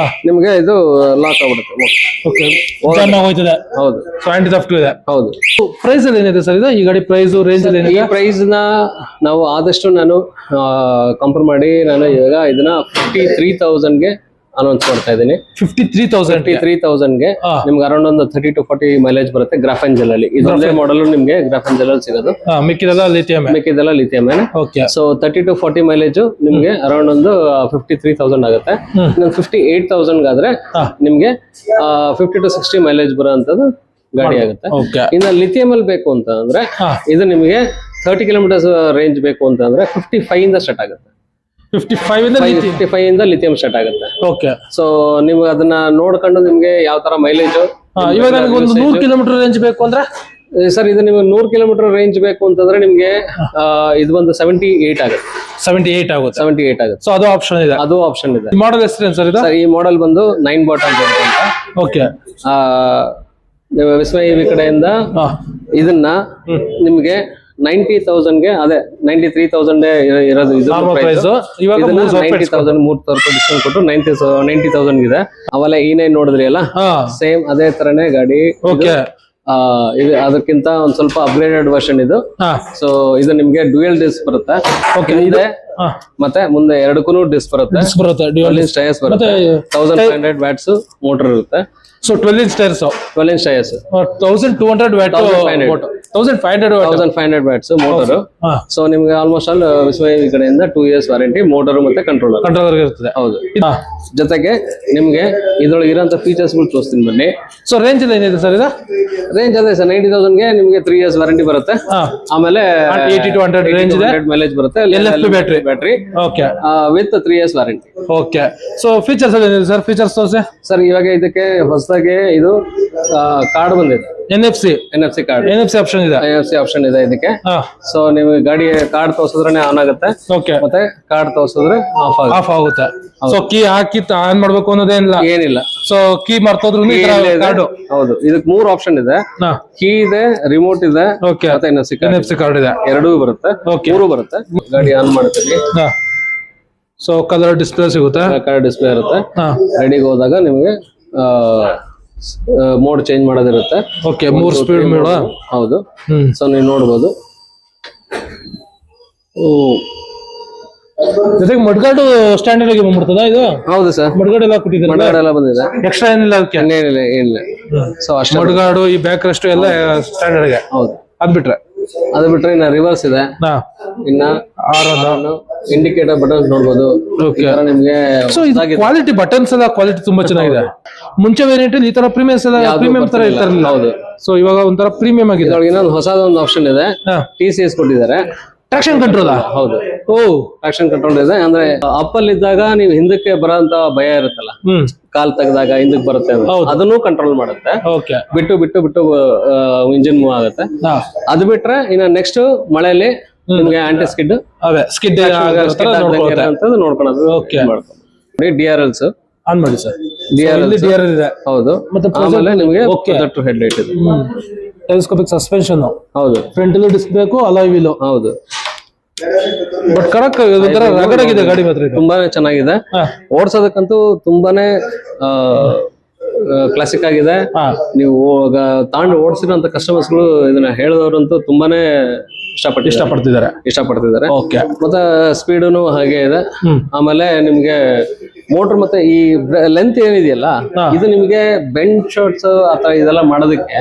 ನಿಮ್ಗೆ ಇದು ಲಾಕ್ ಆಗ್ಬಿಡುತ್ತೆ. ಹೌದು, ಸೊ ಆಂಟಿ ಥೆಫ್ಟ್ ಇದೆ. ಹೌದು. ಪ್ರೈಸ್ ಅಲ್ಲಿ ಏನಿದೆ ಸರ್ ಇದು? ಈ ಗಾಡಿ ಪ್ರೈಸ್ ರೇಂಜ್ ಅಲ್ಲಿ ಈ ಪ್ರೈಸ್ ನ ನಾವು ಆದಷ್ಟು ನಾನು ಕಂಪೇರ್ ಮಾಡಿ ನಾನು ಇವಾಗ ಇದನ್ನ 53,000 ಗೆ ಅನೌನ್ಸ್ ಮಾಡ್ತಾ ಇದ್ದೀನಿ. 53,000 ಗೆ ನಿಮ್ಗೆ ಅರೌಂಡ್ ಒಂದು 30 to 40 ಮೈಲೇಜ್ ಬರುತ್ತೆ. ಗ್ರಾಫೈನ್ ಜೆಲ್ ಅಲ್ಲಿ ಇದೊಂದೇ ಮಾಡಲ್ ನಿಮ್ಗೆ ಗ್ರಾಫೈನ್ ಜೆಲ್ ಅಲ್ಲಿ ಸಿಗೋದು. ಮಿಕ್ಕಿದೆಲ್ಲ ಲಿಥಿಯಂ. ಸೊ 30 to 40 ಮೈಲೇಜ್ ನಿಮ್ಗೆ ಅರೌಂಡ್ ಒಂದು 53,000 ಆಗುತ್ತೆ. 58,000 ಆದ್ರೆ ನಿಮ್ಗೆ 50 to 60 ಮೈಲೇಜ್ ಬರೋಂಥದ್ದು ಗಾಡಿ ಆಗುತ್ತೆ. ಇನ್ನ ಲಿಥಿಯಂ ಅಲ್ಲಿ ಬೇಕು ಅಂತ ಅಂದ್ರೆ ಇದು ನಿಮಗೆ 30 ಕಿಲೋಮೀಟರ್ಸ್ ರೇಂಜ್ ಬೇಕು ಅಂತ ಅಂದ್ರೆ 55 ಇಂದ ಸ್ಟಾರ್ಟ್ ಆಗುತ್ತೆ. 55 ಇಂದ ಲಿಥಿಯಂ ಸ್ಟಾರ್ಟ್ ಆಗುತ್ತೆ. ಸೊ ನೀವು ಅದನ್ನ ನೋಡ್ಕೊಂಡು ನಿಮ್ಗೆ ಯಾವ ತರ ಮೈಲೇಜ್. ಇವಾಗ ನನಗೆ ಒಂದು 100 ಕಿಲೋಮೀಟರ್ ರೇಂಜ್ ಬೇಕು ಅಂದ್ರೆ ಸರ್, ಇದು ನಿಮ್ಗೆ 100 ಕಿಲೋಮೀಟರ್ ರೇಂಜ್ ಬೇಕು ಅಂತಂದ್ರೆ ನಿಮ್ಗೆ ಇದು ಒಂದು 78 ಆಗುತ್ತೆ. 78 ಆಗುತ್ತೆ. ಸೊ ಅದು ಆಪ್ಷನ್ ಇದೆ. ಮಾಡೆಲ್ ಹೆಸರು ಸರ್ ಇದು? ಈ ಮಾಡೆಲ್ ಬಂದು 9 ಬಾಟ್ ಅಂತ. ನೀವು ವಿಸ್ಮಯ EV ಕಡೆಯಿಂದ ಇದನ್ನ ನಿಮ್ಗೆ 90,000 ಗೆ, ಅದೇ 93,000 ಇರೋದು. ಇದು 90,000 3,000 ಡಿಸ್ಕೌಂಟ್ ಕೊಟ್ಟು 90,000 ಇದೆ. ಅವೆಲ್ಲ E9 ನೋಡಿದ್ರಿ ಅಲ್ಲ, ಸೇಮ್ ಅದೇ ತರನೇ ಗಾಡಿ. ಇದು ಅದಕ್ಕಿಂತ ಒಂದ್ ಸ್ವಲ್ಪ ಅಪ್ಗ್ರೇಡೆಡ್ ವರ್ಷನ್ ಇದು. ಸೊ ಇದು ನಿಮ್ಗೆ ಡ್ಯೂಯಲ್ ಡಿಸ್ಕ್ ಬರುತ್ತೆ. ಇದೆ ಮತ್ತೆ ಮುಂದೆ ಎರಡಕ್ಕೂ ಡಿಸ್ಕ್ ಬರುತ್ತೆ. 12 ಇಂಚ್ ಟೈರ್ಸ್ ಬರುತ್ತೆ. 1500 ವ್ಯಾಟ್ಸ್ ಮೋಟರ್ ಇರುತ್ತೆ. So 12 inch tyres 1200 watt 1500 watts motor. So ನಿಮ್ಗೆ ಆಲ್ಮೋಸ್ಟ್ ಆಲ್ ವಿಸ್ಮಯ EV ಕಡೆಯಿಂದ 2 years ವಾರಂಟಿ ಮೋಟರ್ ಮತ್ತೆ ಕಂಟ್ರೋಲರ್ ಇರ್ತದೆ. ಹೌದು. ಜೊತೆಗೆ ನಿಮ್ಗೆ ಇದ್ರೊಳಗೆ ಇರೋಂಥ ಫೀಚರ್ಸ್ ಗಳು ತೋರಿಸ್ತೀನಿ ಬನ್ನಿ. ಸೊ ರೇಂಜ್ ಏನಿದೆ ಸರ್ ಇದು? ರೇಂಜ್ ಅದೇ ಸರ್, 90,000 ಗೆ ನಿಮ್ಗೆ 3 years ವಾರಂಟಿ ಬರುತ್ತೆ. ಆಮೇಲೆ 80 to 100 ರೇಂಜ್ ಇದೆ. ಮೈಲೇಜ್ ಬರುತ್ತೆ. LFP battery with 3 years warranty. So features ಏನಿದೆ ಸರ್? ಫೀಚರ್ಸ್ ತೋರಿಸಿ ಸರ್. ಇವಾಗ ಇದಕ್ಕೆ ಹೊಸದಾಗಿ ಇದು ಕಾರ್ಡ್ ಬಂದಿದೆ. NFC ಕಾರ್ಡ್, NFC ಆಪ್ಷನ್ ಇದೆ ಇದಕ್ಕೆ. ಸೊ ನೀವು ಗಾಡಿ ಕಾರ್ಡ್ ತೋರಿಸಿದ್ರೆ ಆನ್ ಆಗುತ್ತೆ. ಮತ್ತೆ ಕಾರ್ಡ್ ತೋರಿಸಿದ್ರೆ ಆಫ್ ಆಗುತ್ತೆ. ಸೊ ಕೀ ಹಾಕಿ ಆನ್ ಮಾಡ್ಬೇಕು ಅನ್ನೋದೇನಿಲ್ಲ, ಏನಿಲ್ಲ. ಸೊ ಕೀ ಮರ್ತೋದ್ರು ಹೌದು. ಇದಕ್ಕೆ 3 ಆಪ್ಷನ್ ಇದೆ. ಕೀ ಇದೆ, ರಿಮೋಟ್ ಇದೆ, ಮತ್ತೆ NFC ಕಾರ್ಡ್ ಇದೆ. ಎರಡೂ ಬರುತ್ತೆ, 3 ಬರುತ್ತೆ. ಗಾಡಿ ಆನ್ ಮಾಡ್ತೀವಿ. ಸೊ ಕಲರ್ ಡಿಸ್ಪ್ಲೇ ಸಿಗುತ್ತೆ. ಕಲರ್ ಡಿಸ್ಪ್ಲೇ ಇರುತ್ತೆ. ರೆಡಿಗೆ ಹೋದಾಗ ನಿಮಗೆ ಮೋಡ್ ಚೇಂಜ್ ಮಾಡೋದಿರುತ್ತೆ. 3 speed mode. ಹೌದು. ಸೊ ನೀವು ನೋಡ್ಬೋದು. ಜೊತೆಗೆ ಮಡ್ಗಾಡು ಸ್ಟ್ಯಾಂಡರ್ಡ್ ಆಗಿ ಬಂದ್ಬಿಡ್ತದ ಇದು? ಹೌದು ಸರ್, ಮಡ್ಗಾಡು ಎಲ್ಲ ಕೊಟ್ಟಿದ್ದಾರೆ. ಮಡ್ಗಾಡು ಎಲ್ಲ ಬಂದಿದೆ. ಎಕ್ಸ್ಟ್ರಾ ಏನಿಲ್ಲ ಅದಕ್ಕೆ? ಏನಿಲ್ಲ. ಸೊ ಅಷ್ಟೇ. ಮಡ್ಗಾಡು ಈ ಬ್ಯಾಕ್ ರೆಸ್ಟ್ ಎಲ್ಲ ಸ್ಟ್ಯಾಂಡರ್ಡ್ ಗೆ. ಹೌದು. ಅದು ಬಿಟ್ರೆ ಇನ್ನ ರಿವರ್ಸ್ ಇದೆ. ಇನ್ನ ಇಂಡಿಕೇಟರ್ ಬಟನ್ಸ್ ನೋಡ್ಬೋದು. ನಿಮ್ಗೆ ಕ್ವಾಲಿಟಿ ಬಟನ್ಸ್ ಎಲ್ಲ ಕ್ವಾಲಿಟಿ ತುಂಬಾ ಚೆನ್ನಾಗಿದೆ. ಮುಂಚೆ ವೇರಿಯಂಟ್ ಈ ತರ ಪ್ರೀಮಿಯಂ ತರ ಇರ್ತಾರಲ್ಲ. ಹೌದು. ಸೊ ಇವಾಗ ಒಂಥರ ಪ್ರೀಮಿಯಂ ಆಗಿದೆ. ಇನ್ನೊಂದು ಹೊಸದೊಂದು ಆಪ್ಷನ್ ಇದೆ. TCS ಕೊಟ್ಟಿದ್ದಾರೆ. Traction control. ಹೌದು, ಓ, ಟ್ರಾಕ್ಷನ್ ಕಂಟ್ರೋಲ್ ಇದೆ. ಅಂದ್ರೆ ಅಪ್ ಅಲ್ಲಿ ಇದ್ದಾಗ ನೀವು ಹಿಂದಕ್ಕೆ ಬರೋಂತ ಭಯ ಇರುತ್ತಲ್ಲ, ಕಾಲ್ ತೆಗೆದಾಗ ಹಿಂದಕ್ಕೆ ಬರುತ್ತೆ ಅಂತ, ಅದನ್ನು ಕಂಟ್ರೋಲ್ ಮಾಡುತ್ತೆ. ಓಕೆ. ಬಿಟ್ಟು ಬಿಟ್ಟು ಬಿಟ್ಟು ಇಂಜಿನ್ ಮೂವ್ ಆಗುತ್ತೆ. ಅದು ಬಿಟ್ರೆ ಇನ್ನ ನೆಕ್ಸ್ಟ್ ಮಳೆಯಲ್ಲಿ ನಿಮ್ಗೆ ಆಂಟಿ ಸ್ಕಿಡ್ ಅದೇ ಸ್ಕಿಡ್ ನೋಡ್ಕೊಳ್ಳೋದು. DRLs ಆನ್ ಮಾಡಿ ಸರ್. DRL ಇದೆ. ಹೌದು. ಮತ್ತೆ ಆಮೇಲೆ ನಿಮಗೆ ಹೆಡ್ ಲೈಟ್ ಇದೆ. Telescopic suspension. ಹೌದು. ಫ್ರಂಟ್ ಅಲ್ಲಿ ಡಿಸ್ಕ್ ಬೇಕು, ಅಲಾಯ್ ವೀಲ್. ಹೌದು. ಬಟ್ ಕಡಕ್ ರಗಡ್ ಆಗಿದೆ ಗಾಡಿ ಮಾತ್ರ. ತುಂಬಾನೇ ಚೆನ್ನಾಗಿದೆ. ಓಡ್ಸೋದಕ್ಕಂತೂ ತುಂಬಾನೇ ಕ್ಲಾಸಿಕ್ ಆಗಿದೆ. ನೀವು ತಾಂಡು ಓಡಿಸಿರೋಂತ ಕಸ್ಟಮರ್ಸ್ ಗಳು ಇದನ್ನ ಹೇಳಿದವರಂತೂ ತುಂಬಾನೇ ಇಷ್ಟಪಡ್ತಿದ್ದಾರೆ. ಓಕೆ. ಮತ್ತೆ ಸ್ಪೀಡನು ಹಾಗೆ ಇದೆ. ಆಮೇಲೆ ನಿಮ್ಗೆ ಮೋಟರ್ ಮತ್ತೆ ಈ ಲೆಂತ್ ಏನಿದೆಯಲ್ಲ, ಇದು ನಿಮ್ಗೆ ಬೆಂಡ್ ಶರ್ಟ್ಸ್ ಅಥವಾ ಇದೆಲ್ಲ ಮಾಡೋದಕ್ಕೆ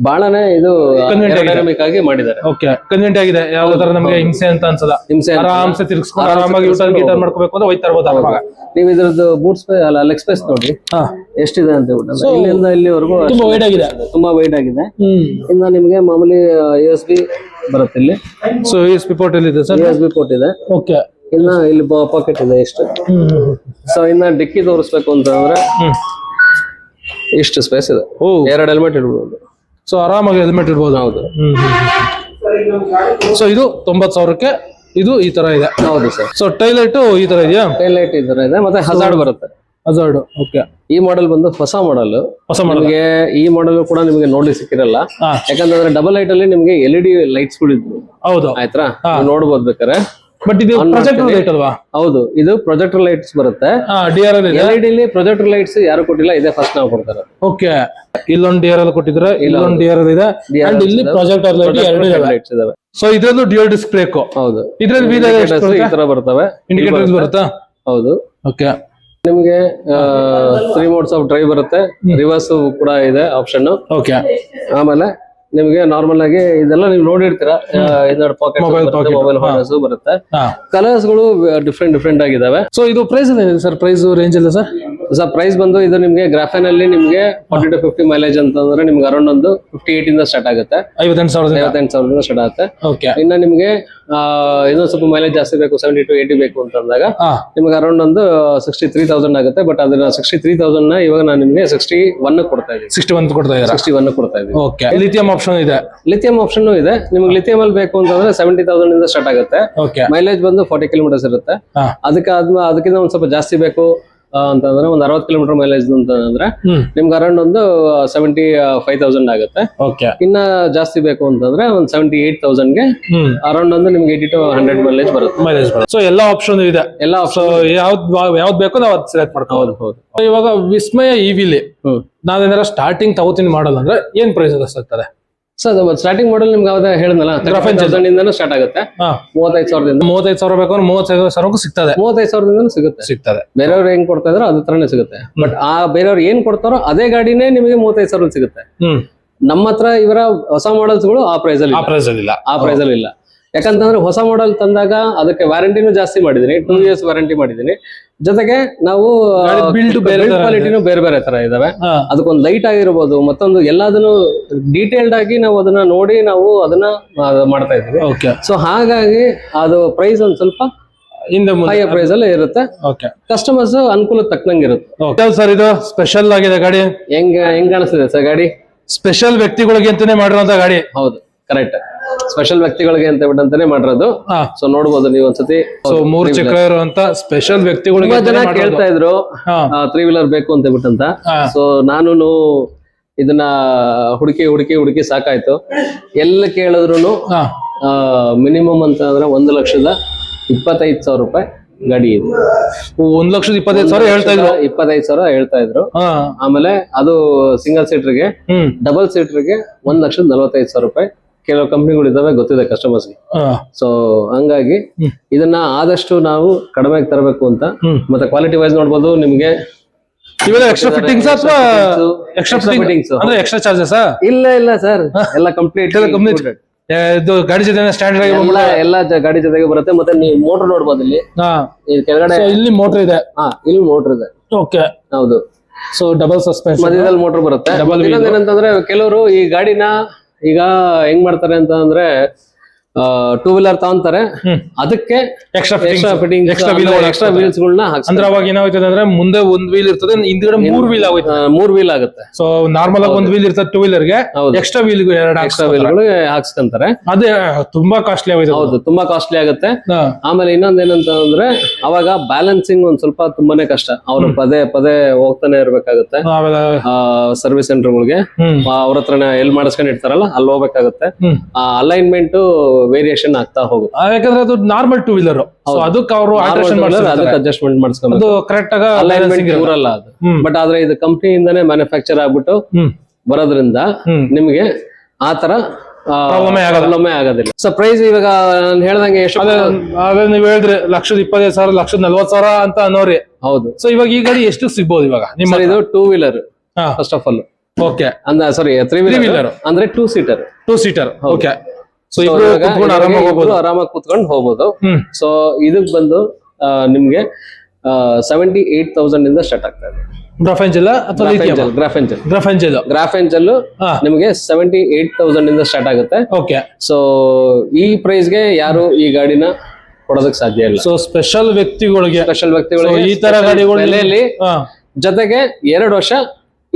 ಬಹಳನೇ ಇದು ಏರೋಡೈನಮಿಕ್ ಆಗಿ ಮಾಡಿದ್ದಾರೆ. ಓಕೆ, ಕನ್ವೀನಿಯಂಟ್ ಆಗಿದೆ. ಯಾವ್ದೇ ತರ ನಮಗೆ ಹಿಂಸೆ ಅಂತ ಅನ್ಸಲ್ಲ. ಆರಾಮ್ಸೆ ತಿರ್ಗಿಸ್ಕೊಂಡು ಆರಾಮಾಗಿ ಯೂಟರ್ನ್ ಮಾಡ್ಕೋಬೇಕು ಅಂದ್ರೆ ಹೋಯ್ತಾ ಇರ್ಬೋದು ಆರಾಮಾಗಿ. ನೀವು ಇದ್ರದ್ದು ಬೂಟ್ ಸ್ಪೇಸ್ ಅಲ್ಲ, ಲೆಗ್ ಸ್ಪೇಸ್ ನೋಡಿ ಎಷ್ಟಿದೆ ಅಂತ ಹೇಳ್ಬಿಟ್ಟು, ಇಲ್ಲಿಂದ ಇಲ್ಲಿವರೆಗೂ ತುಂಬಾ ವೈಡ್ ಆಗಿದೆ. ಇನ್ನ ನಿಮ್ಗೆ ಮಾಮೂಲಿ USB ಬರುತ್ತೆ ಇಲ್ಲಿ. ಸೊ USB ಪೋರ್ಟ್ ಇದೆ ಸರ್. USB ಪೋರ್ಟ್ ಇದೆ. ಓಕೆ. ಇನ್ನ ಇಲ್ಲಿ ಪಾಕೆಟ್ ಇದೆ ಇಷ್ಟು. ಸೊ ಇನ್ನ ಡಿಕ್ಕಿ ತೋರಿಸ್ಬೇಕು ಅಂತಂದ್ರೆ ಇಷ್ಟು ಸ್ಪೇಸ್ ಇದೆ. 2 ಹೆಲ್ಮೆಟ್ ಇಡ್ಬೋದು. ಸೊ ಆರಾಮಾಗಿ ಹೆಲ್ಮೆಟ್ ಇಡ್ಬೋದು. ಹೌದು. ಸೊ ಇದು 90,000ಕ್ಕೆ ಇದು ಈ ತರ ಇದೆ. ಹೌದು ಸರ್. ಸೊ ಟೈಲೈಟ್ ಈ ತರ ಇದೆಯಾ? ಟೈಲೈಟ್ ಈ ತರ ಇದೆ. ಮತ್ತೆ ಹಜಾರ್ಡ್ ಬರುತ್ತೆ. ಹಜಾರ್ಡ್. ಓಕೆ. ಈ ಮಾಡೆಲ್ ಬಂದು ಹೊಸ ಮಾಡೆಲ್. ನಿಮಗೆ ಈ ಮಾಡೆಲ್ ಕೂಡ ನಿಮಗೆ ನೋಡ್ಲಿಕ್ಕೆ ಸಿಕ್ಕಿರಲ್ಲ. ಯಾಕಂದ್ರೆ ಡಬಲ್ ಲೈಟ್ ಅಲ್ಲಿ ನಿಮ್ಗೆ LED ಲೈಟ್ಸ್ ಗಳಿದ್ವು. ಹೌದು. ಆಯ್ತಾ, ನೋಡ್ಬೋದು ಬೇಕಾರೆ. ಬಟ್ ಇದು ಪ್ರೊಜೆಕ್ಟರ್ ಲೈಟ್ ಅಲ್ವಾ? ಹೌದು, ಇದು ಪ್ರೊಜೆಕ್ಟರ್ ಲೈಟ್ಸ್ ಬರುತ್ತೆ. DRL LED ಅಲ್ಲಿ ಪ್ರೊಜೆಕ್ಟರ್ ಲೈಟ್ಸ್ ಯಾರು ಕೊಟ್ಟಿಲ್ಲ, ಇದೇ ಫಸ್ಟ್ ನಾವು ಕೊಡ್ತಾರೆ. ಓಕೆ. ಇಲ್ಲೊಂದು DRL ಕೊಟ್ಟಿದ್ರೆ, ಇಲ್ಲೊಂದು DRL ಇದೆ, ಅಂಡ್ ಇಲ್ಲಿ ಪ್ರೊಜೆಕ್ಟರ್ ಲೈಟ್ ಲೈಟ್ಸ್ ಇದಾವೆ. ಸೊ ಇದರಲ್ಲೂ ಡ್ಯುಯಲ್ ಡಿಸ್ಕ್ ಬ್ರೇಕ್. ಹೌದು. ಇದರಲ್ಲಿ ವೀಲ್ ಈ ತರ ಬರ್ತವೆ. ಇಂಡಿಕೇಟರ್ಸ್ ಬರುತ್ತಾ? ಹೌದು. ಓಕೆ. ನಿಮಗೆ 3 ಮೋಡ್ಸ್ ಆಫ್ ಡ್ರೈವ್ ಬರುತ್ತೆ. ರಿವರ್ಸ್ ಕೂಡ ಇದೆ ಆಪ್ಷನ್. ಓಕೆ. ಆಮೇಲೆ ನಿಮಗೆ ನಾರ್ಮಲ್ ಆಗಿ ಇದೆಲ್ಲ ನೀವು ನೋಡಿರ್ತೀರಾ, ಮೊಬೈಲ್ ಹೋಲ್ಡರ್ಸ್ ಬರುತ್ತೆ. ಕಲರ್ಸ್ ಗಳು ಡಿಫ್ರೆಂಟ್ ಆಗಿದಾವೆ. ಸೊ ಇದು ಪ್ರೈಸ್ ಏನಿದೆ ಸರ್? ಪ್ರೈಸ್ ರೇಂಜ್ ಇಲ್ಲ ಸರ್? ಪ್ರೈಸ್ ಬಂದು ಇದು ನಿಮ್ಗೆ ಗ್ರಾಫೆನ್ ಅಲ್ಲಿ ನಿಮ್ಗೆ 40 to 50 ಮೈಲೇಜ್ ಅಂತಂದ್ರೆ ನಿಮ್ಗೆ ಅರೌಂಡ್ ಒಂದು 58 ಇಂದ ಸ್ಟಾರ್ಟ್ ಆಗುತ್ತೆ. 58,000 ಸ್ಟಾರ್ಟ್ ಆಗುತ್ತೆ. ಓಕೆ. ಇನ್ನ ನಿಮ್ಗೆ ಇನ್ನೊಂದು ಸ್ವಲ್ಪ ಮೈಲೇಜ್ ಜಾಸ್ತಿ ಬೇಕು, 70 to 80 ಬೇಕು ಅಂತಂದಾಗ ನಿಮ್ಗೆ ಅರೌಂಡ್ ಒಂದು 63,000 ಆಗುತ್ತೆ. ಬಟ್ ಅದನ್ನ 63,000 ಇವಾಗ ನಾನು ನಿಮ್ಗೆ 61 ಕೊಡ್ತಾ ಇದ್ದೀನಿ. 61 ಕೊಡ್ತಾ ಇದ್ದೀನಿ. ಓಕೆ. ಲಿಥಿಯಂ ಆಪ್ಷನ್ ಇದೆ. ಲಿಥಿಯಂ ಆಪ್ಷನ್ ಇದೆ. ನಿಮ್ಗೆ ಲಿಥಿಯಂ ಅಲ್ಲಿ ಬೇಕು ಅಂತಂದ್ರೆ 70,000 ಇಂದ ಸ್ಟಾರ್ಟ್ ಆಗುತ್ತೆ. ಮೈಲೇಜ್ ಬಂದು 40 ಕಿಲೋಮೀಟರ್ಸ್ ಇರುತ್ತೆ. ಅದಕ್ಕಿಂತ ಒಂದ್ ಸ್ವಲ್ಪ ಜಾಸ್ತಿ ಬೇಕು ಅಂತಂದ್ರೆ ಒಂದು 60 ಕಿಲೋಮೀಟರ್ ಮೈಲೇಜ್ ಅಂತಂದ್ರೆ ನಿಮ್ಗೆ ಅರೌಂಡ್ ಒಂದು 75,000 ಆಗುತ್ತೆ. ಇನ್ನ ಜಾಸ್ತಿ ಬೇಕು ಅಂತಂದ್ರೆ ಒಂದು 78,000ಗೆ ಅರೌಂಡ್ ಒಂದು ನಿಮ್ಗೆ 80 to 100 ಮೈಲೇಜ್ ಬರುತ್ತೆ. ಸೊ ಎಲ್ಲಾ ಆಪ್ಷನ್ ಇದೆ. ಎಲ್ಲಾ ಆಪ್ಷನ್ ಯಾವ್ದು ಬೇಕೋ ನಾವು ಅದು ಸೆಲೆಕ್ಟ್ ಮಾಡ್ಕೋಬಹುದು. ಹೌದು. ಇವಾಗ ವಿಸ್ಮಯ ಇವಿಲಿ ನಾವೇನಾರ ಸ್ಟಾರ್ಟಿಂಗ್ ತಗೋತೀನಿ ಮಾಡಲ್ಲ ಅಂದ್ರೆ ಏನ್ ಪ್ರೈಸ್ ಆಗ್ತದೆ ಸರ್? ಸ್ಟಾರ್ಟಿಂಗ್ ಮಾಡಲ್ ನಿಮ್ಗೆ ಯಾವ್ದು ಹೇಳಿದ್ನಲ್ಲ, 35,000 ಸ್ಟಾರ್ಟ್ ಆಗುತ್ತೆ. 35,000 35,000 ಬೇಕು ಅಂದ್ರೆ 35,000 ಸಿಗ್ತದೆ. 35,000 ಸಿಗ್ತದೆ. ಬೇರೆಯವ್ರು ಹೆಂಗ್ ಕೊಡ್ತಾ ಇದ್ರು ಅದ್ರ ತರನೇ ಸಿಗುತ್ತೆ. ಬಟ್ ಆ ಬೇರೆಯವ್ರು ಏನ್ ಕೊಡ್ತಾರೋ ಅದೇ ಗಾಡಿನೇ ನಿಮಗೆ 35,000 ಸಿಗುತ್ತೆ. ನಮ್ಮ ಹತ್ರ ಇವರ ಹೊಸ ಮಾಡೆಲ್ಸ್ ಗಳು ಆ ಪ್ರೈಸ್ ಅಲ್ಲಿ ಇಲ್ಲ. ಯಾಕಂತಂದ್ರೆ ಹೊಸ ಮಾಡೆಲ್ ತಂದಾಗ ಅದಕ್ಕೆ ವ್ಯಾರಂಟಿನೂ ಜಾಸ್ತಿ ಮಾಡಿದೀನಿ, 2 years ವ್ಯಾರಂಟಿ ಮಾಡಿದೀನಿ. ಜೊತೆಗೆ ನಾವು ಬಿಲ್ಡ್ ಕ್ವಾಲಿಟಿನೂ ಬೇರೆ ತರ ಇದಾವೆ. ಅದಕ್ಕೊಂದು ಲೈಟ್ ಆಗಿರ್ಬೋದು, ಮತ್ತೊಂದು ಎಲ್ಲದನ್ನು ಡೀಟೇಲ್ಡ್ ಆಗಿ ನಾವು ಅದನ್ನ ನೋಡಿ ನಾವು ಅದನ್ನ ಮಾಡ್ತಾ ಇದೀವಿ. ಸೊ ಹಾಗಾಗಿ ಅದು ಪ್ರೈಸ್ ಒಂದ್ ಸ್ವಲ್ಪ ಹೈಯರ್ ಪ್ರೈಸ್ ಅಲ್ಲಿ ಇರುತ್ತೆ. ಕಸ್ಟಮರ್ಸ್ ಅನುಕೂಲ ತಕ್ಕನಂಗೆ ಇರುತ್ತೆ. ಸರ್ ಇದು ಸ್ಪೆಷಲ್ ಆಗಿದೆ ಗಾಡಿ. ಹೆಂಗ್ ಕಾಣಿಸ್ತಿದೆ ಸರ್ ಗಾಡಿ? ಸ್ಪೆಷಲ್ ವ್ಯಕ್ತಿಗಳಿಗೆ ಅಂತಾನೆ ಮಾಡಿರುವಂತ ಗಾಡಿ. ಹೌದು, ಕರೆಕ್ಟ್. ಸ್ಪೆಷಲ್ ವ್ಯಕ್ತಿಗಳಿಗೆ ಅಂತ ಬಿಟ್ಟಂತಾನೆ ಮಾಡಿರೋದು. ಸೊ ನೋಡ್ಬೋದು ನೀವು ಒಂದ್ಸತಿ. ಸೊ 3 ಚಕ್ರ ಇರುವಂತ ಸ್ಪೆಷಲ್ ವ್ಯಕ್ತಿಗಳಿಗೆ. ತುಂಬಾ ಜನ ಕೇಳ್ತಾ ಇದ್ರು 3 ವೀಲರ್ ಬೇಕು ಅಂತ ಬಿಟ್ಟಂತ. ಸೊ ನಾನು ಇದನ್ನ ಹುಡುಕಿ ಸಾಕಾಯ್ತು. ಎಲ್ಲ ಕೇಳಿದ್ರು ಮಿನಿಮಮ್ ಅಂತ ಅಂದ್ರೆ 1,25,000 ರೂಪಾಯಿ ಗಾಡಿ ಇದೆ. 1,25,000 ಹೇಳ್ತಾ ಇದ್ರು. 25,000 ಹೇಳ್ತಾ ಇದ್ರು. ಆಮೇಲೆ ಅದು ಸಿಂಗಲ್ ಸೀಟರ್ಗೆ, ಡಬಲ್ ಸೀಟರ್ಗೆ 1,45,000 ರೂಪಾಯಿ. ಕೆಲವು ಕಂಪ್ನಿಗಳು ಇದಾವೆ, ಗೊತ್ತಿದೆ ಕಸ್ಟಮರ್ಸ್ಗೆ. ಸೊ ಹಂಗಾಗಿ ಇದನ್ನ ಆದಷ್ಟು ನಾವು ಕಡಿಮೆಗೆ ತರಬೇಕು ಅಂತ. ಮತ್ತೆ ಕ್ವಾಲಿಟಿ ವೈಸ್ ನೋಡ್ಬೋದು ನಿಮ್ಗೆ. ಎಕ್ಸ್ಟ್ರಾ ಫಿಟ್ಟಿಂಗ್ಸ್ ಅಥವಾ ಎಕ್ಸ್ಟ್ರಾ ಫಿಟ್ಟಿಂಗ್ಸ್ ಅಂದ್ರೆ ಎಕ್ಸ್ಟ್ರಾ ಚಾರ್ಜಸ್? ಇಲ್ಲ ಸರ್, ಎಲ್ಲ ಕಂಪ್ಲೀಟ್ ಗಾಡಿ ಜೊತೆ ಸ್ಟ್ಯಾಂಡರ್ಡ್ ಎಲ್ಲ ಗಾಡಿ ಜೊತೆಗೆ ಬರುತ್ತೆ. ಮತ್ತೆ ನೀವು ಮೋಟರ್ ನೋಡ್ಬೋದು ಇಲ್ಲಿ ಕೆಳಗಡೆ. ಇಲ್ಲಿ ಮೋಟರ್ ಇದೆ. ಇಲ್ಲಿ ಮೋಟರ್ ಇದೆ. ಓಕೆ. ಹೌದು. ಸೊ ಡಬಲ್ ಸಸ್ಪೆನ್ಷನ್ ಮಧ್ಯದಲ್ಲಿ ಮೋಟರ್ ಬರುತ್ತೆ. ಏನಂತಂದ್ರೆ ಕೆಲವರು ಈ ಗಾಡಿನ ಈಗ ಹೆಂಗ್ ಮಾಡ್ತಾರೆ ಅಂತ ಅಂದ್ರೆ ಟೂ ವೀಲರ್ ತಗೊಂತಾರೆ ಅದಕ್ಕೆ ಎಕ್ಸ್ಟ್ರಾ ಫಿಟ್ಟಿಂಗ್ ಎಕ್ಸ್ಟ್ರಾ ವೀಲ್ಸ್ ಗಳನ್ನ ಅಂದ್ರೆ ಅವಾಗ ಏನಾಗ್ತದೆ ಅಂದ್ರೆ ಮುಂದೆ ಒಂದ್ ವೀಲ್ ಇರ್ತದೆ, ಹಿಂದ್ಗಡೆ 3 ವೀಲ್ ಆಗುತ್ತೆ. 3 ವೀಲ್ ಆಗುತ್ತೆ. ಸೊ ನಾರ್ಮಲ್ ಆಗಿ ಒಂದ್ ವೀಲ್ ಇರ್ತದೆ ಟೂ ವೀಲರ್ ಗೆ, ಎಕ್ಸ್ಟ್ರಾ ವೀಲ್ ಎಕ್ಸ್ಟ್ರಾ ವೀಲ್ ಗಳು ಹಾಕ್ಸ್ಕೊಂತಾರೆ. ಅದೇ ತುಂಬಾ ಕಾಸ್ಟ್ಲಿ ಆಗುತ್ತೆ. ಹೌದು, ತುಂಬಾ ಕಾಸ್ಟ್ಲಿ ಆಗುತ್ತೆ. ಆಮೇಲೆ ಇನ್ನೊಂದ್ ಏನಂತ ಅಂದ್ರೆ ಅವಾಗ ಬ್ಯಾಲೆನ್ಸಿಂಗ್ ಒಂದ್ ಸ್ವಲ್ಪ ತುಂಬಾನೇ ಕಷ್ಟ. ಅವ್ರು ಪದೇ ಪದೇ ಹೋಗ್ತಾನೆ ಇರ್ಬೇಕಾಗುತ್ತೆ ಸರ್ವಿಸ್ ಸೆಂಟರ್ ಗಳಿಗೆ. ಅವ್ರ ಹತ್ರನ ಎಲ್ಲಿ ಮಾಡಿಸ್ಕೊಂಡು ಇರ್ತಾರಲ್ಲ ಅಲ್ಲಿ ಹೋಗ್ಬೇಕಾಗುತ್ತೆ. ಅಲೈನ್ಮೆಂಟ್ ವೇರಿಯೇಷನ್ ಆಗ್ತಾ ಹೋಗುತ್ತೆ. ಯಾಕಂದ್ರೆ ಅದು ನಾರ್ಮಲ್ ಟೂ ವೀಲರ್, ಅದಕ್ಕೆ ಅವರು ಅದಕ್ಕೆ ಅಡ್ಜಸ್ಟ್ಮೆಂಟ್ ಮಾಡಿಸ್ಕೊಂಡು ಕರೆಕ್ಟ್ ಆಗಿ ಅಲೈನ್ಮೆಂಟ್ ಇರಲ್ಲ ಅದು. ಬಟ್ ಆದ್ರೆ ಇದು ಕಂಪ್ನಿಯಿಂದಾನೇ ಮ್ಯಾನುಫ್ಯಾಕ್ಚರ್ ಆಗ್ಬಿಟ್ಟು ಬರೋದ್ರಿಂದ ನಿಮ್ಗೆ ಆತರ ಪ್ರಾಬ್ಲಮ್ ಆಗೋದಿಲ್ಲ. ಸೊ ಪ್ರೈಸ್ ಇವಾಗ ನಾನು ಹೇಳ್ದಂಗೆ ಎಷ್ಟು ಅದೇ ನೀವ್ ಹೇಳಿದ್ರೆ 1,25,000 1,40,000 ಅಂತ ಅನ್ನೋರಿ. ಹೌದು. ಸೊ ಇವಾಗ ಈ ಗಾಡಿ ಎಷ್ಟು ಸಿಗ್ಬೋದು ಇವಾಗ ನಿಮ್ಮ? ಇದು two wheeler first of all. Okay. ಅಂದ್ರೆ ಸಾರಿ 3 ವೀಲರ್ ಅಂದ್ರೆ 2 ಸೀಟರ್. ಓಕೆ. ಸೊ ಆರಾಮಾಗಿ ಕುತ್ಕೊಂಡು ಹೋಗ್ಬೋದು. ಸೊ ಇದಕ್ ಬಂದು ನಿಮ್ಗೆ 78,000 ಇಂದ ಸ್ಟಾರ್ಟ್ ಆಗ್ತಾ ಇದೆ. ಗ್ರಾಫೆಂಜೆಲ್ ಅಥವಾ ಗ್ರಾಫೆಂಜೆಲ್ ನಿಮಗೆ 78,000 ಇಂದ ಸ್ಟಾರ್ಟ್ ಆಗುತ್ತೆ. ಓಕೆ. ಸೊ ಈ ಪ್ರೈಸ್ ಗೆ ಯಾರು ಈ ಗಾಡಿನ ಕೊಡೋದಕ್ಕೆ ಸಾಧ್ಯ ಇಲ್ಲ. ಸೊ ಸ್ಪೆಷಲ್ ವ್ಯಕ್ತಿಗಳಿಗೆ ಈ ತರ ಗಾಡಿಗಳು ಬೆಲೆಯಲ್ಲಿ ಜೊತೆಗೆ 2 ವರ್ಷ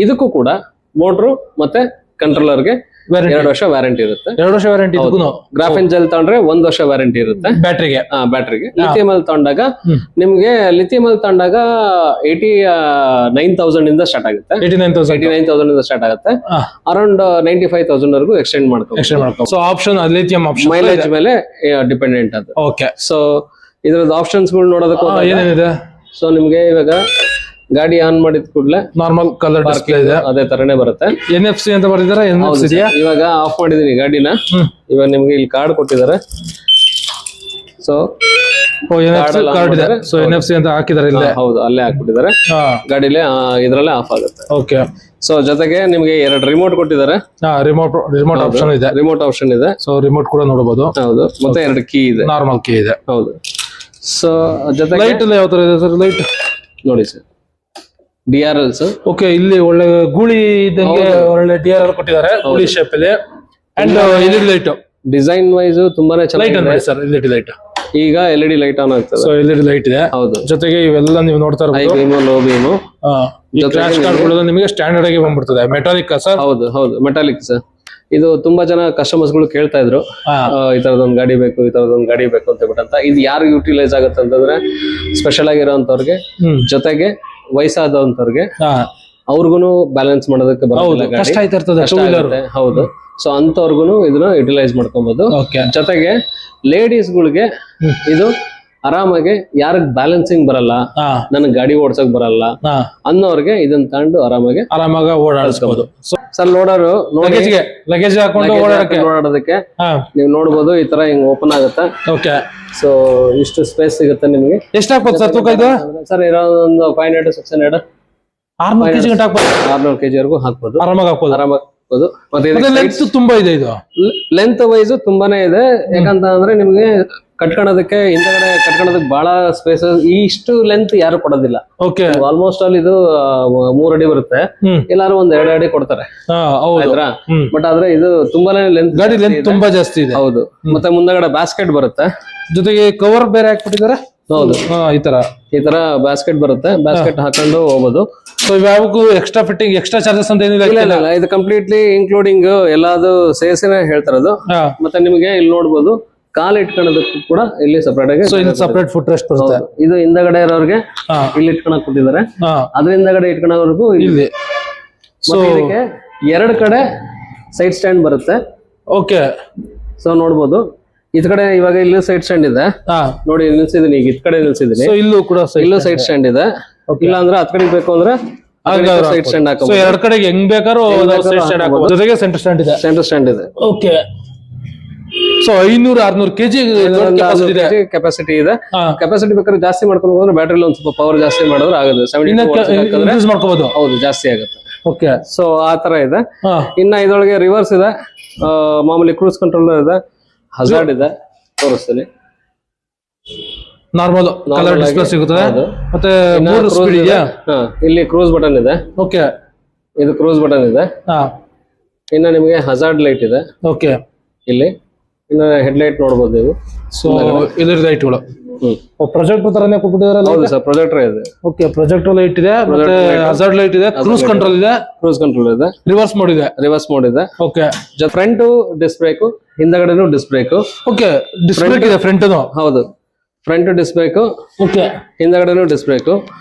ಇದಕ್ಕೂ ಕೂಡ ಮೋಟ್ರು ಮತ್ತೆ ಕಂಟ್ರೋಲರ್ಗೆ 2 ವರ್ಷ ವ್ಯಾರಂಟಿ ಇರುತ್ತೆ. 2 ವರ್ಷ ವ್ಯಾರಂಟಿ. ಗ್ರಾಫೆಂಜೆಲ್ ತಗೊಂಡ್ರೆ 1 ವರ್ಷ ವ್ಯಾರಂಟಿ ಇರುತ್ತೆ ಬ್ಯಾಟ್ರಿಗೆ. ಲಿಥಿಯಂ ಅಲ್ಲಿ ತಗೊಂಡಾಗ ನಿಮ್ಗೆ 89,000 ಇಂದ ಸ್ಟಾರ್ಟ್ ಆಗುತ್ತೆ. 89,000 ಇಂದ ಸ್ಟಾರ್ಟ್ ಆಗುತ್ತೆ. ಅರೌಂಡ್ 95,000 ವರೆಗೂ ಎಕ್ಸ್ಟೆಂಡ್ ಮಾಡ್ಕೊ. So option lithium option mileage ಮೇಲೆ ಡಿಪೆಂಡೆಂಟ್ ಅದು. ಓಕೆ. ಸೊ ಇದ್ರದ್ದು ಆಪ್ಷನ್ಸ್ ಗಳು ನೋಡೋದಕ್ಕೆ ಏನೇನಿದೆ? ಸೊ ನಿಮ್ಗೆ ಇವಾಗ ಗಾಡಿ ಆನ್ ಮಾಡಿದ ಕೂಡಲೇ ನಾರ್ಮಲ್ ಕಲರ್ ಡಿಸ್ಪ್ಲೇ ಇದೆ, ಅದೇ ತರನೇ ಬರುತ್ತೆ. NFC ಅಂತ ಬರ್ತಿದ್ದಾರೆ. ಇವಾಗ ಆಫ್ ಮಾಡಿದೀನಿ ಗಾಡಿನ. ಇವಾಗ ನಿಮ್ಗೆ ಇಲ್ಲಿ ಕಾರ್ಡ್ ಕೊಟ್ಟಿದ್ದಾರೆ. ಸೊ ಕಾರ್ಡ್ ಇದೆ. ಸೊ NFC ಅಂತ ಹಾಕಿದ್ದಾರೆ ಇಲ್ಲೇ. ಹೌದು, ಅಲ್ಲೇ ಹಾಕ್ಬಿಟ್ಟಿದ್ದಾರೆ. ಗಾಡಿಲೇ ಇದ್ರಲ್ಲೇ ಆಫ್ ಆಗುತ್ತೆ. ಓಕೆ. ಸೊ ಜೊತೆಗೆ ನಿಮ್ಗೆ 2 ರಿಮೋಟ್ ಕೊಟ್ಟಿದ್ದಾರೆ. ರಿಮೋಟ್ ಆಪ್ಷನ್ ಇದೆ. ಸೊ ರಿಮೋಟ್ ಕೂಡ ನೋಡಬಹುದು. ಹೌದು. ಮತ್ತೆ 2 ಕೀ ಇದೆ. ನಾರ್ಮಲ್ ಕೀ ಇದೆ. ಹೌದು. ಸೊ ಜೊತೆಗೆ ಲೈಟ್ ಎಲ್ಲ ಯಾವ ತರ ಇದೆ ಸರ್? ಲೈಟ್ ನೋಡಿ ಸರ್, DRLs. ಓಕೆ. ಇಲ್ಲಿ ಒಳ್ಳೆ ಗೂಳಿ ಇದ್ದಂಗೆ ಒಳ್ಳೆ DRL ಕೊಟ್ಟಿದ್ದಾರೆ, ಗೂಳಿ ಶೇಪ್ ಅಲ್ಲಿ. And LED light design wise ತುಂಬಾನೇ ಚೆನ್ನಾಗಿದೆ ಸರ್. LED ಲೈಟ್ ಈಗ LED ಲೈಟ್ ಆನ್ ಆಗ್ತದೆ. ಸೊ LED ಲೈಟ್ ಇದೆ. ಹೌದು. ಜೊತೆಗೆ ಇವೆಲ್ಲ ನೀವು ನೋಡ್ತಾ ಇರಬಹುದು, high beam, low beam. Crash guard ನಿಮಗೆ ಸ್ಟ್ಯಾಂಡರ್ಡ್ ಆಗಿ ಬಂದ್ಬಿಡ್ತದೆ. Metallic sir? ಹೌದು, ಮೆಟಾಲಿಕ್ ಸರ್. ಇದು ತುಂಬಾ ಜನ ಕಸ್ಟಮರ್ಸ್ ಗಳು ಕೇಳ್ತಾ ಇದ್ರು, ಈ ತರದೊಂದು ಗಾಡಿ ಬೇಕು ಅಂತ ಹೇಳ್ಬಿಟ್ಟಂತ. ಇದು ಯಾರು ಯೂಟಿಲೈಸ್ ಆಗುತ್ತೆ ಅಂತಂದ್ರೆ ಸ್ಪೆಷಲ್ ಆಗಿರೋಂತವ್ರಿಗೆ, ಜೊತೆಗೆ ವಯಸ್ಸಾದವಂತವ್ರಿಗೆ, ಅವ್ರಿಗೂ ಬ್ಯಾಲೆನ್ಸ್ ಮಾಡೋದಕ್ಕೆ ಕಷ್ಟ ಆಯ್ತಿರ್ತದೆ. ಹೌದು. ಸೊ ಅಂತವ್ರಿಗೂ ಇದನ್ನ ಯುಟಿಲೈಸ್ ಮಾಡ್ಕೊಬಹುದು. ಜೊತೆಗೆ ಲೇಡೀಸ್ ಗಳಿಗೆ ಇದು ಆರಾಮಾಗಿ, ಯಾರಿಗ್ ಬ್ಯಾಲೆನ್ಸಿಂಗ್ ಬರಲ್ಲ, ನನಗ್ ಗಾಡಿ ಓಡ್ಸಕ್ ಬರಲ್ಲ ಅನ್ನೋರ್ಗೆ ಇದನ್ನ ತಗೊಂಡು ಆರಾಮಾಗಿ ಓಡಾಡಿಸಬಹುದು. ಸರ್ ಲೋಡರು ಲಗೇಜ್ ಹಾಕೊಂಡು ಓಡಾಡೋದಕ್ಕೆ ನೀವು ನೋಡಬಹುದು. ಈ ತರ ಹಿಂಗ್ ಓಪನ್ ಆಗುತ್ತೆ. ಓಕೆ. ಸೊ ಇಷ್ಟು ಸ್ಪೇಸ್ ಸಿಗುತ್ತೆ ನಿಮಗೆ. ಎಷ್ಟು ಹಾಕ್ಬೋದು ಸರ್ ತೂಕ ಇದು? ಸರ್ ಇರೋದೊಂದು 500 600 600 kg ಹಾಕ್ಬೋದು. 600 kg ವರೆಗೂ ಹಾಕ್ಬೋದು. ಆರಾಮಾಗಿ ಹಾಕ್ಬೋದು. ಮತ್ತೆ ಲೆಂತ್ ತುಂಬಾ ಇದೆ. ಇದು ಲೆಂತ್ ವೈಸ್ ತುಂಬಾನೇ ಇದೆ. ಯಾಕಂತ ಅಂದ್ರೆ ನಿಮ್ಗೆ ಕಟ್ಕೊಳೋದಕ್ಕೆ, ಹಿಂದಗಡೆ ಕಟ್ಕೊಳೋದಕ್ಕೆ ಬಹಳ ಸ್ಪೇಸ್. ಇಷ್ಟು ಲೆಂತ್ ಯಾರು ಕೊಡೋದಿಲ್ಲ. ಓಕೆ. ಆಲ್ಮೋಸ್ಟ್ ಅಲ್ಲಿ ಇದು 3 ಅಡಿ ಬರುತ್ತೆ. ಎಲ್ಲಾರು 1-2 ಅಡಿ ಕೊಡ್ತಾರೆ. ಬಟ್ ಆದ್ರೆ ಇದು ತುಂಬಾನೇ ಲೆಂತ್, ಗಾಡಿ ಲೆಂತ್ ತುಂಬಾ ಜಾಸ್ತಿ ಇದೆ. ಹೌದು. ಮತ್ತೆ ಮುಂದಗಡೆ ಬಾಸ್ಕೆಟ್ ಬರುತ್ತೆ, ಜೊತೆಗೆ ಕವರ್ ಬೇರೆ ಹಾಕ್ಬಿಟ್ಟಿದ್ದಾರೆ. ಹೌದು. ಈ ತರ ಬಾಸ್ಕೆಟ್ ಬರುತ್ತೆ. ಬಾಸ್ಕೆಟ್ ಹಾಕೊಂಡು ಹೋಗ್ಬೋದು. ಸೊ ಯಾವಾಗೂ ಎಕ್ಸ್ಟ್ರಾ ಫಿಟ್ಟಿಂಗ್, ಎಕ್ಸ್ಟ್ರಾ ಚಾರ್ಜಸ್ ಅಂತ ಏನಿಲ್ಲ. ಇದು ಕಂಪ್ಲೀಟ್ಲಿ ಇನ್ಕ್ಲೂಡಿಂಗ್ ಎಲ್ಲಾದು ಸೇರಿಸಿನೇ ಹೇಳ್ತಾರದು. ಮತ್ತೆ ನಿಮಗೆ ಇಲ್ಲಿ ನೋಡ್ಬೋದು, ಕಾಲ್ ಇಟ್ಕೊಳ್ಳೋದಕ್ಕೂ ಕೂಡ ಇಲ್ಲಿ ಸಪರೇಟ್ ಆಗಿ ಸಪರೇಟ್ ಫುಟ್ ರೆಸ್ಟ್ ಬರುತ್ತೆ. ಇದು ಹಿಂದಗಡೆ ಇರೋರಿಗೆ ಇಲ್ಲಿ ಇಟ್ಕೊಳಕ್ ಕೊಟ್ಟಿದ್ದಾರೆ. ಅದ್ರ ಹಿಂದಗಡೆ ಇಟ್ಕೊಳ್ಳೋವರೆಗೂ ಇಲ್ಲಿ. ಸೊ ಇದಕ್ಕೆ 2 ಕಡೆ ಸೈಡ್ ಸ್ಟ್ಯಾಂಡ್ ಬರುತ್ತೆ. ಓಕೆ. ಸೊ ನೋಡ್ಬೋದು, ಇದ್ ಕಡೆ ಇವಾಗ ಇಲ್ಲಿ ಸೈಡ್ ಸ್ಟ್ಯಾಂಡ್ ಇದೆ ನೋಡಿ, ನಿಲ್ಸಿದೀನಿ. ಈಗ ಇದ್ ಕಡೆ ನಿಲ್ಸಿದೀನಿ. ಇಲ್ಲೂ ಕೂಡ ಸೈಡ್ ಸ್ಟ್ಯಾಂಡ್ ಇದೆ. ಇಲ್ಲ ಅಂದ್ರೆ ಅದ್ ಕಡೆ ಬೇಕು ಅಂದ್ರೆ ಸೈಡ್ ಸ್ಟ್ಯಾಂಡ್ ಹಾಕಬಹುದು. 2 ಕಡೆಗೆ ಹೆಂಗ್ ಬೇಕಾದ್ರೂ ಜೊತೆಗೆ ಸೆಂಟರ್ ಸ್ಟ್ಯಾಂಡ್ ಇದೆ. ಓಕೆ. ಸೊ 500-600 kg ಕೆಪಾಸಿಟಿ ಇದೆ. ಕೆಪಾಸಿಟಿ ಬೇಕಾದ್ರೆ ಜಾಸ್ತಿ ಮಾಡ್ಕೊಂಡು ಹೋದ್ರೆ ಬ್ಯಾಟ್ರಿ ಒಂದ್ ಸ್ವಲ್ಪ ಪವರ್ ಜಾಸ್ತಿ ಮಾಡಿದ್ರೆ ಆಗುತ್ತೆ. 70 ಮಾಡ್ಕೋಬಹುದು. ಹೌದು, ಜಾಸ್ತಿ ಆಗುತ್ತೆ. ಓಕೆ. ಸೊ ಆ ತರ ಇದೆ. ಇನ್ನ ಇದೊಳಗೆ ರಿವರ್ಸ್ ಇದೆ, ಮಾಮೂಲಿ ಕ್ರೂಸ್ ಕಂಟ್ರೋಲರ್ ಇದೆ, ಹಜಾರ್ಡ್ ಇದೆ. ತೋರಿಸ್ತೀನಿ. ನಾರ್ಮಲ್ ಕಲರ್ ಡಿಸ್ಪ್ಲೇ ಸಿಗುತ್ತದೆ. ಮತ್ತೆ 3 ಸ್ಪೀಡ್ ಇದೆಯಾ? ಇಲ್ಲಿ ಕ್ರೂಸ್ ಬಟನ್ ಇದೆ. ಓಕೆ. ಇದು ಕ್ರೂಸ್ ಬಟನ್ ಇದೆ. ಇನ್ನ ನಿಮಗೆ ಹಜಾರ್ಡ್ ಲೈಟ್ ಇದೆ. ಓಕೆ. ಇಲ್ಲಿ ಇನ್ನು ಹೆಡ್ಲೈಟ್ ನೋಡ್ಬೋದು ನೀವು. ಸೊ ಇದ್ರ ಲೈಟ್ಗಳು ಪ್ರೊಜೆಕ್ಟರ್ ತರನೇ ಕೊಟ್ಬಿಟ್ಟಿದಾರಲ್ಲ. ಹೌದು ಸರ್, ಪ್ರೊಜೆಕ್ಟರ್ ಇದೆ. ಓಕೆ, ಪ್ರೊಜೆಕ್ಟರ್ ಲೈಟ್ ಇದೆ, ಮತ್ತೆ ಹಜಾರ್ಡ್ ಲೈಟ್ ಇದೆ, ಕ್ರೂಸ್ ಕಂಟ್ರೋಲ್ ಇದೆ, ರಿವರ್ಸ್ ಮೋಡ್ ಇದೆ. ಓಕೆ, ಫ್ರಂಟ್ ಡಿಸ್ಕ್ ಬ್ರೇಕ್, ಹಿಂದಗಡೆನೂ disc brake. Okay, disc brake ಇದೆ ಫ್ರಂಟ್. ಹೌದು, ಫ್ರಂಟ್ ಡಿಸ್ಕ್ ಬ್ರೇಕ್, ಓಕೆ, ಹಿಂದಗಡೆನೂ ಡಿಸ್ಕ್ ಬ್ರೇಕ್.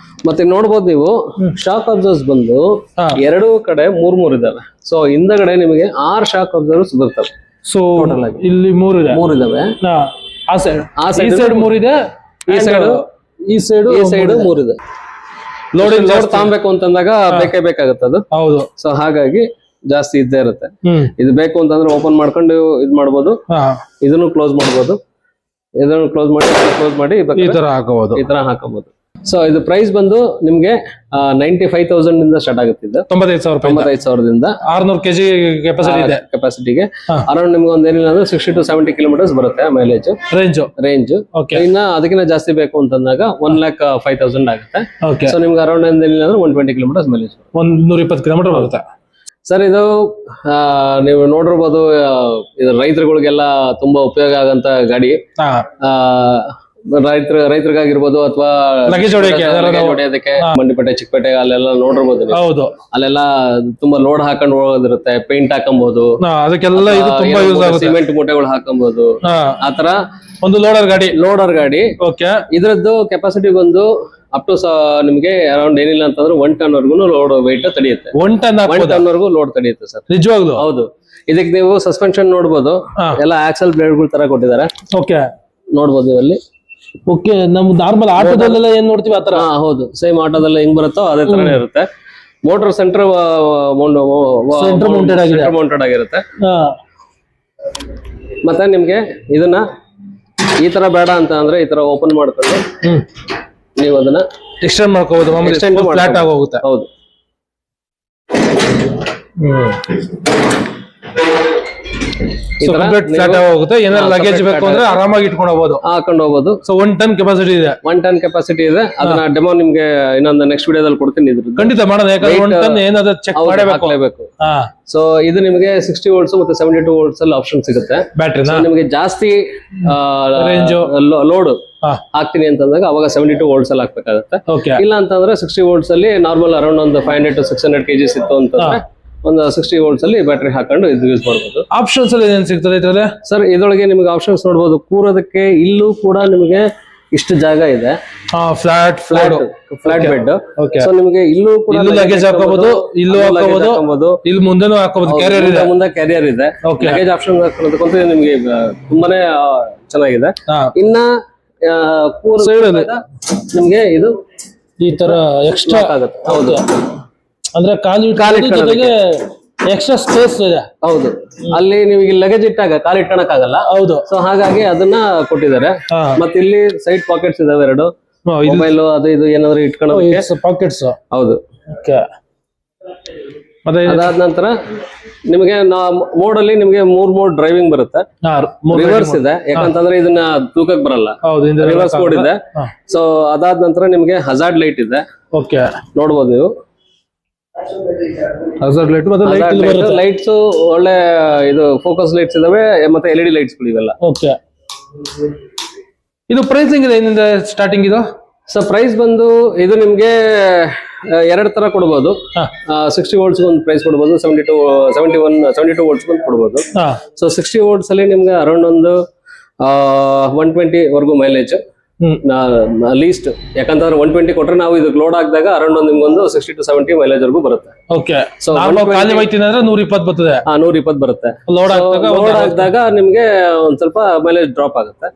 ಮತ್ತೆ ನೋಡ್ಬೋದು ನೀವು ಶಾಕ್ ಅಬ್ಸರ್ವ್ಸ್ ಬಂದು ಎರಡೂ ಕಡೆ ಮೂರ್ ಇದಾವೆ. ಸೊ ಹಿಂದಗಡೆ ನಿಮಗೆ 6 ಶಾಕ್ ಅಬ್ಸರ್ವ್ಸ್ ಬರ್ತವೆ. ಸೊ ಇಲ್ಲಿ 3 ಇದಾವೆ. ಆ ಸೈಡ್ 3 ಇದೆ, ಈ ಸೈಡ್ 3 ಇದೆ. ಲೋಡ್ ತಾಂಬೇಕು ಅಂತಂದಾಗ ಬೇಕೇ ಅದು. ಹೌದು. ಸೊ ಹಾಗಾಗಿ ಜಾಸ್ತಿ ಇದ್ದೇ ಇರುತ್ತೆ. ಇದು ಬೇಕು ಅಂತಂದ್ರೆ ಓಪನ್ ಮಾಡ್ಕೊಂಡು ಇದ್ ಮಾಡ್ಬೋದು, ಇದನ್ನು ಕ್ಲೋಸ್ ಮಾಡ್ಬೋದು, ಇದನ್ನು ಕ್ಲೋಸ್ ಮಾಡಿ ಈ ತರ ಹಾಕಬಹುದು. ಸೊ ಇದು ಪ್ರೈಸ್ ಬಂದು ನಿಮ್ಗೆ 95,000 ಇಂದ ಸ್ಟಾರ್ಟ್ ಆಗುತ್ತೆ. 95,000ದಿಂದ 600 kg ಕೆಪಾಸಿಟಿಗೆ ಅರೌಂಡ್ ನಿಮ್ಗೆ ಒಂದೇನಿಲ್ಲ ಅಂದ್ರೆ 60 to 70 ಕಿಲೋಮೀಟರ್ಸ್ ಬರುತ್ತೆ ಮೈಲೇಜ್ ರೇಂಜ್. ಇನ್ನ ಅದಕ್ಕಿಂತ ಜಾಸ್ತಿ ಬೇಕು ಅಂತಂದಾಗ 1,05,000 ಆಗುತ್ತೆ. ಸೊ ನಿಮ್ಗೆ ಅರೌಂಡ್ ಏನಿಲ್ಲ ಅಂದ್ರೆ 120 ಕಿಲೋಮೀಟರ್ಸ್ ಮೈಲೇಜ್, 120 ಕಿಲೋಮೀಟರ್ ಬರುತ್ತೆ. ಸರ್ ಇದು ನೀವು ನೋಡಿರ್ಬೋದು, ಇದು ರೈತರುಗಳಿಗೆಲ್ಲ ತುಂಬಾ ಉಪಯೋಗ ಆಗಂತ ಗಾಡಿ. ರೈತರಿಗಾಗಿರ್ಬೋದು ಅಥವಾ ಹೊಡೆಯೋದಕ್ಕೆ ಮಂಡಿಪೇಟೆ, ಚಿಕ್ಕಪೇಟೆ ಅಲ್ಲೆಲ್ಲ ನೋಡಿರ್ಬೋದು. ಹೌದು, ಅಲ್ಲೆಲ್ಲ ತುಂಬಾ ಲೋಡ್ ಹಾಕೊಂಡು ಹೋಗೋದಿರುತ್ತೆ, ಪೇಂಟ್ ಹಾಕೊಂಬಹುದು, ಅದಕ್ಕೆಲ್ಲ ಸಿಮೆಂಟ್ ಮೂಟೆಗಳು ಹಾಕೊಂಬಹುದು. ಆತರ ಒಂದು ಲೋಡರ್ ಗಾಡಿ. ಇದ್ರದ್ದು ಕೆಪಾಸಿಟಿ ಬಂದು ಅಪ್ ಟು ನಿಮ್ಗೆ ಅರೌಂಡ್ ಏನಿಲ್ಲ ಅಂತಂದ್ರೆ 1 ಟನ್ ವರ್ಗು ಲೋಡ್ ವೆಯ್ಟ್ ತಡೆಯುತ್ತೆ. 1 ಟನ್ ವರ್ಗು ಲೋಡ್ ತಡೆಯುತ್ತೆ ಸರ್, ನಿಜವಾಗ್ಲು. ಹೌದು. ಇದಕ್ಕೆ ನೀವು ಸಸ್ಪೆನ್ಷನ್ ನೋಡ್ಬೋದು, ಎಲ್ಲ ಆಕ್ಸಲ್ ಬ್ಲೇಡ್ಗಳ ತರ ಕೊಟ್ಟಿದ್ದಾರೆ. ನೋಡ್ಬೋದು ಅಲ್ಲಿ. ಓಕೆ, ನಮ್ ನಾರ್ಮಲ್ ಆಟೋದಲ್ಲೆಲ್ಲ ಏನ್ ನೋಡ್ತೀವಿ ಆತರ. ಹೌದು, ಸೇಮ್ ಆಟೋದಲ್ಲ ಹೆಂಗ್ ಬರುತ್ತೋ ಅದೇ ತರನೇ ಇರುತ್ತೆ. ಮೋಟರ್ ಸೆಂಟರ್ ಮೌಂಟೆಡ್ ಆಗಿರುತ್ತೆ. ಮತ್ತೆ ನಿಮ್ಗೆ ಇದನ್ನ ಈ ತರ ಬೇಡ ಅಂತ ಅಂದ್ರೆ ಈ ತರ ಓಪನ್ ಮಾಡ್ಕೊಂಡು ನೀವು ಅದನ್ನ ಎಕ್ಸ್ಟೆಂಡ್ ಮಾಡ್ಕೋಬಹುದು, ಫ್ಲಾಟ್ ಆಗಿ ಹೋಗುತ್ತೆ. ಹೌದು. ಏನಾದ್ರು ಲಗೇಜ್ ಬೇಕು ಅಂದ್ರೆ ಆರಾಮಾಗಿ ಇಟ್ಕೊಂಡು ಹೋಗ್ಬೋದು. ಸೊ 1 ಟನ್ ಕೆಪಾಸಿಟಿ ಇದೆ. 1 ಟನ್ ಕೆಪಾಸಿಟಿ ಇದೆ. ಅದನ್ನ ಡೆಮೋ ನಿಮ್ಗೆ ಇನ್ನೊಂದು ನೆಕ್ಸ್ಟ್ ವಿಡಿಯೋದಲ್ಲಿ ಕೊಡ್ತೀನಿ. ಖಂಡಿತ ಮಾಡೋಣ, ಯಾಕಂದ್ರೆ 1 ಟನ್ ಏನಾದ್ರು ಚೆಕ್ ಮಾಡಬೇಕು. ಸೊ ಇದು ನಿಮಗೆ 60 ವೋಲ್ಟ್ಸ್ ಮತ್ತೆ 72 ವೋಲ್ಟ್ಸ್ ಅಲ್ಲಿ ಆಪ್ಷನ್ ಸಿಗುತ್ತೆ. ಬ್ಯಾಟ್ರಿ ನಿಮಗೆ ಜಾಸ್ತಿ ಲೋಡ್ ಹಾಕ್ತೀನಿ ಅಂತಂದಾಗ ಅವಾಗ 72 ವೋಲ್ಟ್ಸ್ ಅಲ್ಲಿ ಹಾಕ್ಬೇಕಾಗುತ್ತೆ. ಇಲ್ಲ ಅಂತಂದ್ರೆ 60 ವೋಲ್ಟ್ಸ್ ಅಲ್ಲಿ ನಾರ್ಮಲ್ ಅರೌಂಡ್ ಒಂದು 500 to 600 kgs ಇತ್ತು ಅಂತಂದ್ರೆ ಒಂದು 60 ವೋಲ್ಟ್ಸ್ ಅಲ್ಲಿ ಬ್ಯಾಟ್ರಿ ಹಾಕೊಂಡು ಇದು ಯೂಸ್ ಮಾಡಬಹುದು. ಆಪ್ಷನ್ಸ್ ಅಲ್ಲಿ ಏನ್ ಸಿಗ್ತದೆ ಇದ್ರಲ್ಲಿ ಸರ್? ಇದರೊಳಗೆ ನಿಮಗೆ ಆಪ್ಷನ್ಸ್ ನೋಡಬಹುದು. ಕೂರೋದಕ್ಕೆ ಇಲ್ಲೂ ಕೂಡ ನಿಮಗೆ ಇಷ್ಟು ಜಾಗ ಇದೆ. Flat bed. ಸೊ ನಿಮಗೆ ಇಲ್ಲೂ ಕೂಡ ಲಗೇಜ್ ಹಾಕೋಬಹುದು, ಇಲ್ಲೂ ಹಾಕೋಬಹುದು, ಇಲ್ಲಿ ಮುಂದೆನೂ ಹಾಕೋಬಹುದು. ಕ್ಯಾರಿಯರ್ ಇದೆ, ಮುಂದೆ ಕ್ಯಾರಿಯರ್ ಇದೆ. ಲಗೇಜ್ ಆಪ್ಷನ್ ಹಾಕೋದಕ್ಕಂತ ನಿಮಗೆ ತುಂಬಾನೇ ಚೆನ್ನಾಗಿದೆ. ಇನ್ನ ನಿಮ್ಗೆ ಇದು ಈ ತರ ಎಕ್ಸ್ಟ್ರಾ ಆಗುತ್ತೆ. ಹೌದು, ಅಂದ್ರೆ ಕಾಲು ಜೊತೆಗೆ ಎಕ್ಸ್ಟ್ರಾ ಸ್ಪೇಸ್ ಇದೆ. ಹೌದು, ಅಲ್ಲಿ ನೀವು ಲಗೇಜ್ ಇಟ್ಟಾಗ ಕಾಲು ಇಟ್ಕೊಳಕ್ ಆಗಲ್ಲ. ಹೌದು. ಸೊ ಹಾಗಾಗಿ ಅದನ್ನ ಕೊಟ್ಟಿದ್ದಾರೆ. ಮತ್ತೆ ಇಲ್ಲಿ ಸೈಡ್ ಪಾಕೆಟ್ಸ್ ಇದಾವೆ 2, ಮೊಬೈಲ್ ಅದು ಇದು ಏನಾದ್ರು ಇಟ್ಕೊಳ್ಳೋಕೆ ಪಾಕೆಟ್ಸ್. ಹೌದು. ಮತ್ತೆ ಅದಾದ ನಂತರ ನಿಮಗೆ ಮೋಡ್ ಅಲ್ಲಿ ನಿಮಗೆ 3 ಮೋಡ್ ಡ್ರೈವಿಂಗ್ ಬರುತ್ತೆ. ರಿವರ್ಸ್ ಇದೆ, ಯಾಕಂತಂದ್ರೆ ಇದನ್ನ ತೂಕಕ್ಕೆ ಬರಲ್ಲ. ರಿವರ್ಸ್ ಮೋಡ್ ಇದೆ. ಸೊ ಅದಾದ ನಂತರ ನಿಮಗೆ ಹಜಾರ್ಡ್ ಲೈಟ್ ಇದೆ. ನೋಡ್ಬೋದು ನೀವು. ಹಜಾರ್ಡ್ ಲೈಟ್ ಮತ್ತೆ ಲೈಟ್ಸ್ ಒಳ್ಳೆ ಇದು ಫೋಕಸ್ ಲೈಟ್ಸ್ ಇದಾವೆ, ಮತ್ತೆ LED ಲೈಟ್ಸ್ ಇವೆಲ್ಲ. ಇದು ಪ್ರೈಸಿಂಗ್ ಇದೆ, ಏನಿದೆ ಸ್ಟಾರ್ಟಿಂಗ್ ಇದು? ಸೊ ಪ್ರೈಸ್ ಬಂದು ಇದು ನಿಮ್ಗೆ 2 ತರ ಕೊಡ್ಬೋದು. 60 ವೋಲ್ಟ್ಸ್ ಒಂದು ಪ್ರೈಸ್ ಕೊಡ್ಬೋದು, 72 ವೋಲ್ಟ್ಸ್ ಒಂದು ಕೊಡ್ಬೋದು. ಸೊ 60 ವೋಲ್ಟ್ಸ್ ಅಲ್ಲಿ ನಿಮ್ಗೆ ಅರೌಂಡ್ ಒಂದು 120 ವರ್ಗು ಮೈಲೇಜ್ ಲೀಸ್ಟ್. ಯಾಕಂತಂದ್ರೆ 120 ಕೊಟ್ರೆ ನಾವು ಇದಕ್ಕೆ ಲೋಡ್ ಹಾಕಿದಾಗ ಅರೌಂಡ್ ನಿಮ್ಗೊಂದು 60 to 70 ಮೈಲೇಜ್ ವರ್ಗು ಬರುತ್ತೆ. ಸೊ 120 ಬರ್ತದೆ. 120 ಬರುತ್ತೆ. ಲೋಡ್ ಹಾಕಿದಾಗ ನಿಮ್ಗೆ ಒಂದ್ ಸ್ವಲ್ಪ ಮೈಲೇಜ್ ಡ್ರಾಪ್ ಆಗುತ್ತೆ.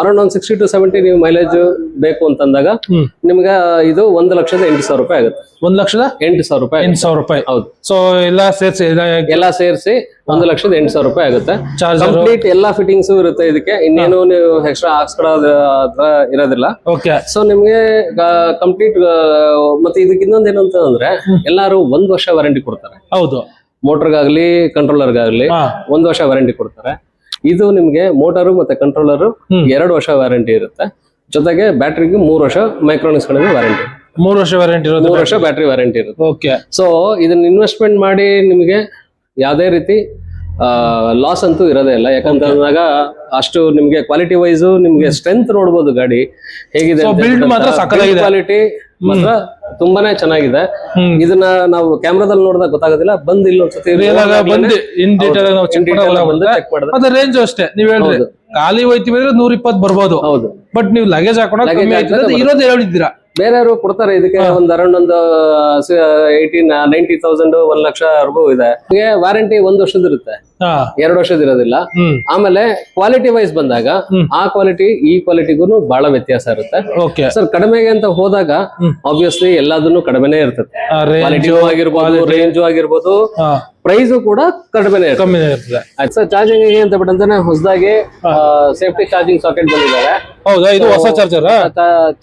ಅರೌಂಡ್ ಒಂದು 60 to 70 ನೀವು ಮೈಲೇಜ್ ಬೇಕು ಅಂತಂದಾಗ ನಿಮ್ಗೆ ಇದು 1,08,000 ರೂಪಾಯಿ ಆಗುತ್ತೆ. 1,08,000 ರೂಪಾಯಿ. ಹೌದು. ಸೊ ಎಲ್ಲಾ ಸೇರಿಸಿ 1,08,000 ರೂಪಾಯಿ ಆಗುತ್ತೆ. ಕಂಪ್ಲೀಟ್ ಎಲ್ಲಾ ಫಿಟ್ಟಿಂಗ್ಸ್ ಇರುತ್ತೆ ಇದಕ್ಕೆ. ಇನ್ನೇನು ನೀವು ಎಕ್ಸ್ಟ್ರಾ ಹಾಕ್ಸ್ಕೊಳೋದು ಇರೋದಿಲ್ಲ. ಸೊ ನಿಮ್ಗೆ ಕಂಪ್ಲೀಟ್. ಮತ್ತೆ ಇದಕ್ಕೆ ಇನ್ನೊಂದು ಏನು ಅಂತಂದ್ರೆ ಎಲ್ಲಾರು 1 ವರ್ಷ ವಾರಂಟಿ ಕೊಡ್ತಾರೆ. ಹೌದು, ಮೋಟರ್ಗಾಗ್ಲಿ ಕಂಟ್ರೋಲರ್ಗಾಗ್ಲಿ 1 ವರ್ಷ ವಾರಂಟಿ ಕೊಡ್ತಾರೆ. ಇದು ನಿಮ್ಗೆ ಮೋಟರ್ ಮತ್ತೆ ಕಂಟ್ರೋಲರ್ 2 ವರ್ಷ ವಾರಂಟಿ ಇರುತ್ತೆ. ಜೊತೆಗೆ ಬ್ಯಾಟ್ರಿಗೆ 3 ವರ್ಷ ಮೈಕ್ರೋನಿಕ್ಸ್ ಗಳಿಗೆ ವಾರಂಟಿ. 3 ವರ್ಷ ವಾರಂಟಿ ಇರುತ್ತೆ. 3 ವರ್ಷ ಬ್ಯಾಟ್ರಿ ವಾರಂಟಿ ಇರುತ್ತೆ. ಸೊ ಇದನ್ನ ಇನ್ವೆಸ್ಟ್ಮೆಂಟ್ ಮಾಡಿ ನಿಮಗೆ ಯಾವುದೇ ರೀತಿ ಲಾಸ್ ಅಂತೂ ಇರೋದೇ ಇಲ್ಲ. ಯಾಕಂತಂದಾಗ ಅಷ್ಟು ನಿಮ್ಗೆ ಕ್ವಾಲಿಟಿ ವೈಸ್ ನಿಮ್ಗೆ ಸ್ಟ್ರೆಂತ್ ನೋಡ್ಬೋದು ಗಾಡಿ ಹೇಗಿದೆ. ಕ್ವಾಲಿಟಿ ಮಾತ್ರ ತುಂಬಾನೇ ಚೆನ್ನಾಗಿದೆ. ಇದನ್ನ ನಾವು ಕ್ಯಾಮ್ರಾದಲ್ಲಿ ನೋಡಿದಾಗ ಗೊತ್ತಾಗೋದಿಲ್ಲ, ಬಂದ್ ಇಲ್ಲಿ ಒಂದ್ಸತಿ ಚೆಕ್ ಮಾಡಿದ್ರೆ ರೇಂಜ್ ಅಷ್ಟೇ. ನೀವ್ ಹೇಳ್ರಿ ಖಾಲಿ ಹೋಯ್ತಿವಿ ಅಂದ್ರೆ 120 ಬರ್ಬೋದು. ಹೌದು, ಬಟ್ ನೀವು ಲಗೇಜ್ ಹಾಕೊಂಡ್ ಇರೋದು ಹೇಳಿದ್ದೀರಾ. ಬೇರೆಯವರು ಕೊಡ್ತಾರೆ ಇದಕ್ಕೆ ಒಂದು ಅರೌಂಡ್ ಒಂದು 90,000 1 ಲಕ್ಷವರೆಗೂ ಇದೆ. ವಾರಂಟಿ 1 ವರ್ಷದ ಇರುತ್ತೆ, 2 ವರ್ಷದ ಇರೋದಿಲ್ಲ. ಆಮೇಲೆ ಕ್ವಾಲಿಟಿ ವೈಸ್ ಬಂದಾಗ ಆ ಕ್ವಾಲಿಟಿ ಈ ಕ್ವಾಲಿಟಿಗೂ ಬಹಳ ವ್ಯತ್ಯಾಸ ಇರುತ್ತೆ ಸರ್. ಕಡಿಮೆಗೆ ಅಂತ ಹೋದಾಗ ಆಬ್ವಿಯಸ್ಲಿ ಎಲ್ಲದನ್ನು ಕಡಿಮೆನೇ ಇರ್ತದೆ. ಕ್ವಾಲಿಟಿ ಆಗಿರ್ಬೋದು, ರೇಂಜು ಆಗಿರ್ಬೋದು, ಪ್ರೈಸ್ ಕೂಡ ಕಡಿಮೆನೇ ಇರ್ತದೆ. ಆಯ್ತು ಸರ್. ಚಾರ್ಜಿಂಗ್ ಅಂತ ಬಿಟ್ಟಂತಾನೆ ಹೊಸದಾಗಿ ಸೇಫ್ಟಿ ಚಾರ್ಜಿಂಗ್ ಸಾಕೆಟ್ ಬಂದಿದ್ದಾರೆ. ಹೌದಾ, ಇದು ಹೊಸ ಚಾರ್ಜರ್?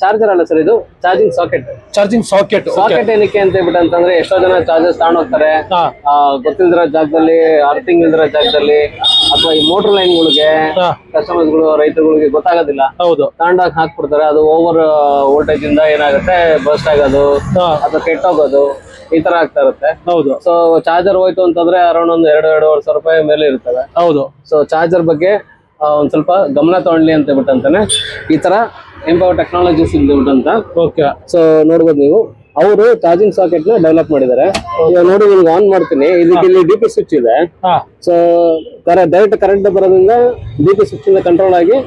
ಚಾರ್ಜರ್ ಅಲ್ಲ ಸರ್, ಇದು ಚಾರ್ಜಿಂಗ್ ಸಾಕೆಟ್. ಸಾಕೆಟ್ ಏನಕ್ಕೆ ಅಂತ ಹೇಳ್ಬಿಟ್ಟಂತಂದ್ರೆ ಎಷ್ಟೋ ಜನ ಚಾರ್ಜರ್ಸ್ ತಗೊಂಡ್ ಹೋಗ್ತಾರೆ ಗೊತ್ತಿಲ್ದಿರೋ ಜಾಗದಲ್ಲಿ, ಅರ್ಥಿಂಗ್ ಇಲ್ದಿರೋ ಜಾಗದಲ್ಲಿ, ಅಥವಾ ಈ ಮೋಟರ್ ಲೈನ್ ಗಳಿಗೆ ಕಸ್ಟಮರ್ಸ್ ಗಳು, ರೈತರುಗಳಿಗೆ ಗೊತ್ತಾಗೋದಿಲ್ಲ. ಹೌದು, ತಗೊಂಡಾಗ ಹಾಕ್ಬಿಡ್ತಾರೆ. ಅದು ಓವರ್ ವೋಲ್ಟೇಜ್ ಇಂದ ಏನಾಗುತ್ತೆ, ಬರ್ಸ್ಟ್ ಆಗೋದು ಅಥವಾ ಕೆಟ್ಟೋಗೋದು ಈ ತರ ಆಗ್ತಾ ಇರುತ್ತೆ. ಹೌದು. ಸೊ ಚಾರ್ಜರ್ ಹೋಯ್ತು ಅಂತಂದ್ರೆ ಅರೌಂಡ್ ಒಂದು 2-2.5 ಸಾವಿರ ರೂಪಾಯಿ ಮೇಲೆ ಇರ್ತವೆ. ಹೌದು. ಸೊ ಚಾರ್ಜರ್ ಬಗ್ಗೆ ಒಂದ್ ಸ್ವಲ್ಪ ಗಮನ ತಗೊಳ್ಳಿ ಅಂತ ಬಿಟ್ಟಂತಾನೆ ಈ ತರ ಎಂಪವರ್ ಟೆಕ್ನಾಲಜೀಸ್ ಅಂತ. ಓಕೆ. ಸೊ ನೋಡ್ಬೋದು ನೀವು, ಅವರು ಚಾರ್ಜಿಂಗ್ ಸಾಕೆಟ್ ನ ಡೆವಲಪ್ ಮಾಡಿದ್ದಾರೆ. ಇವಾಗ ನೋಡಿ, ನಿಮ್ಗೆ ಆನ್ ಮಾಡ್ತೀನಿ. ಇದಕ್ಕೆ ಇಲ್ಲಿ ಡಿ ಪಿ ಸ್ವಿಚ್ ಇದೆ. ಸೊ ಡೈರೆಕ್ಟ್ ಕರೆಂಟ್ ಬರೋದ್ರಿಂದ ಡಿ ಪಿ ಸ್ವಿಚ್ ಇಂದ ಕಂಟ್ರೋಲ್ ಆಗಿ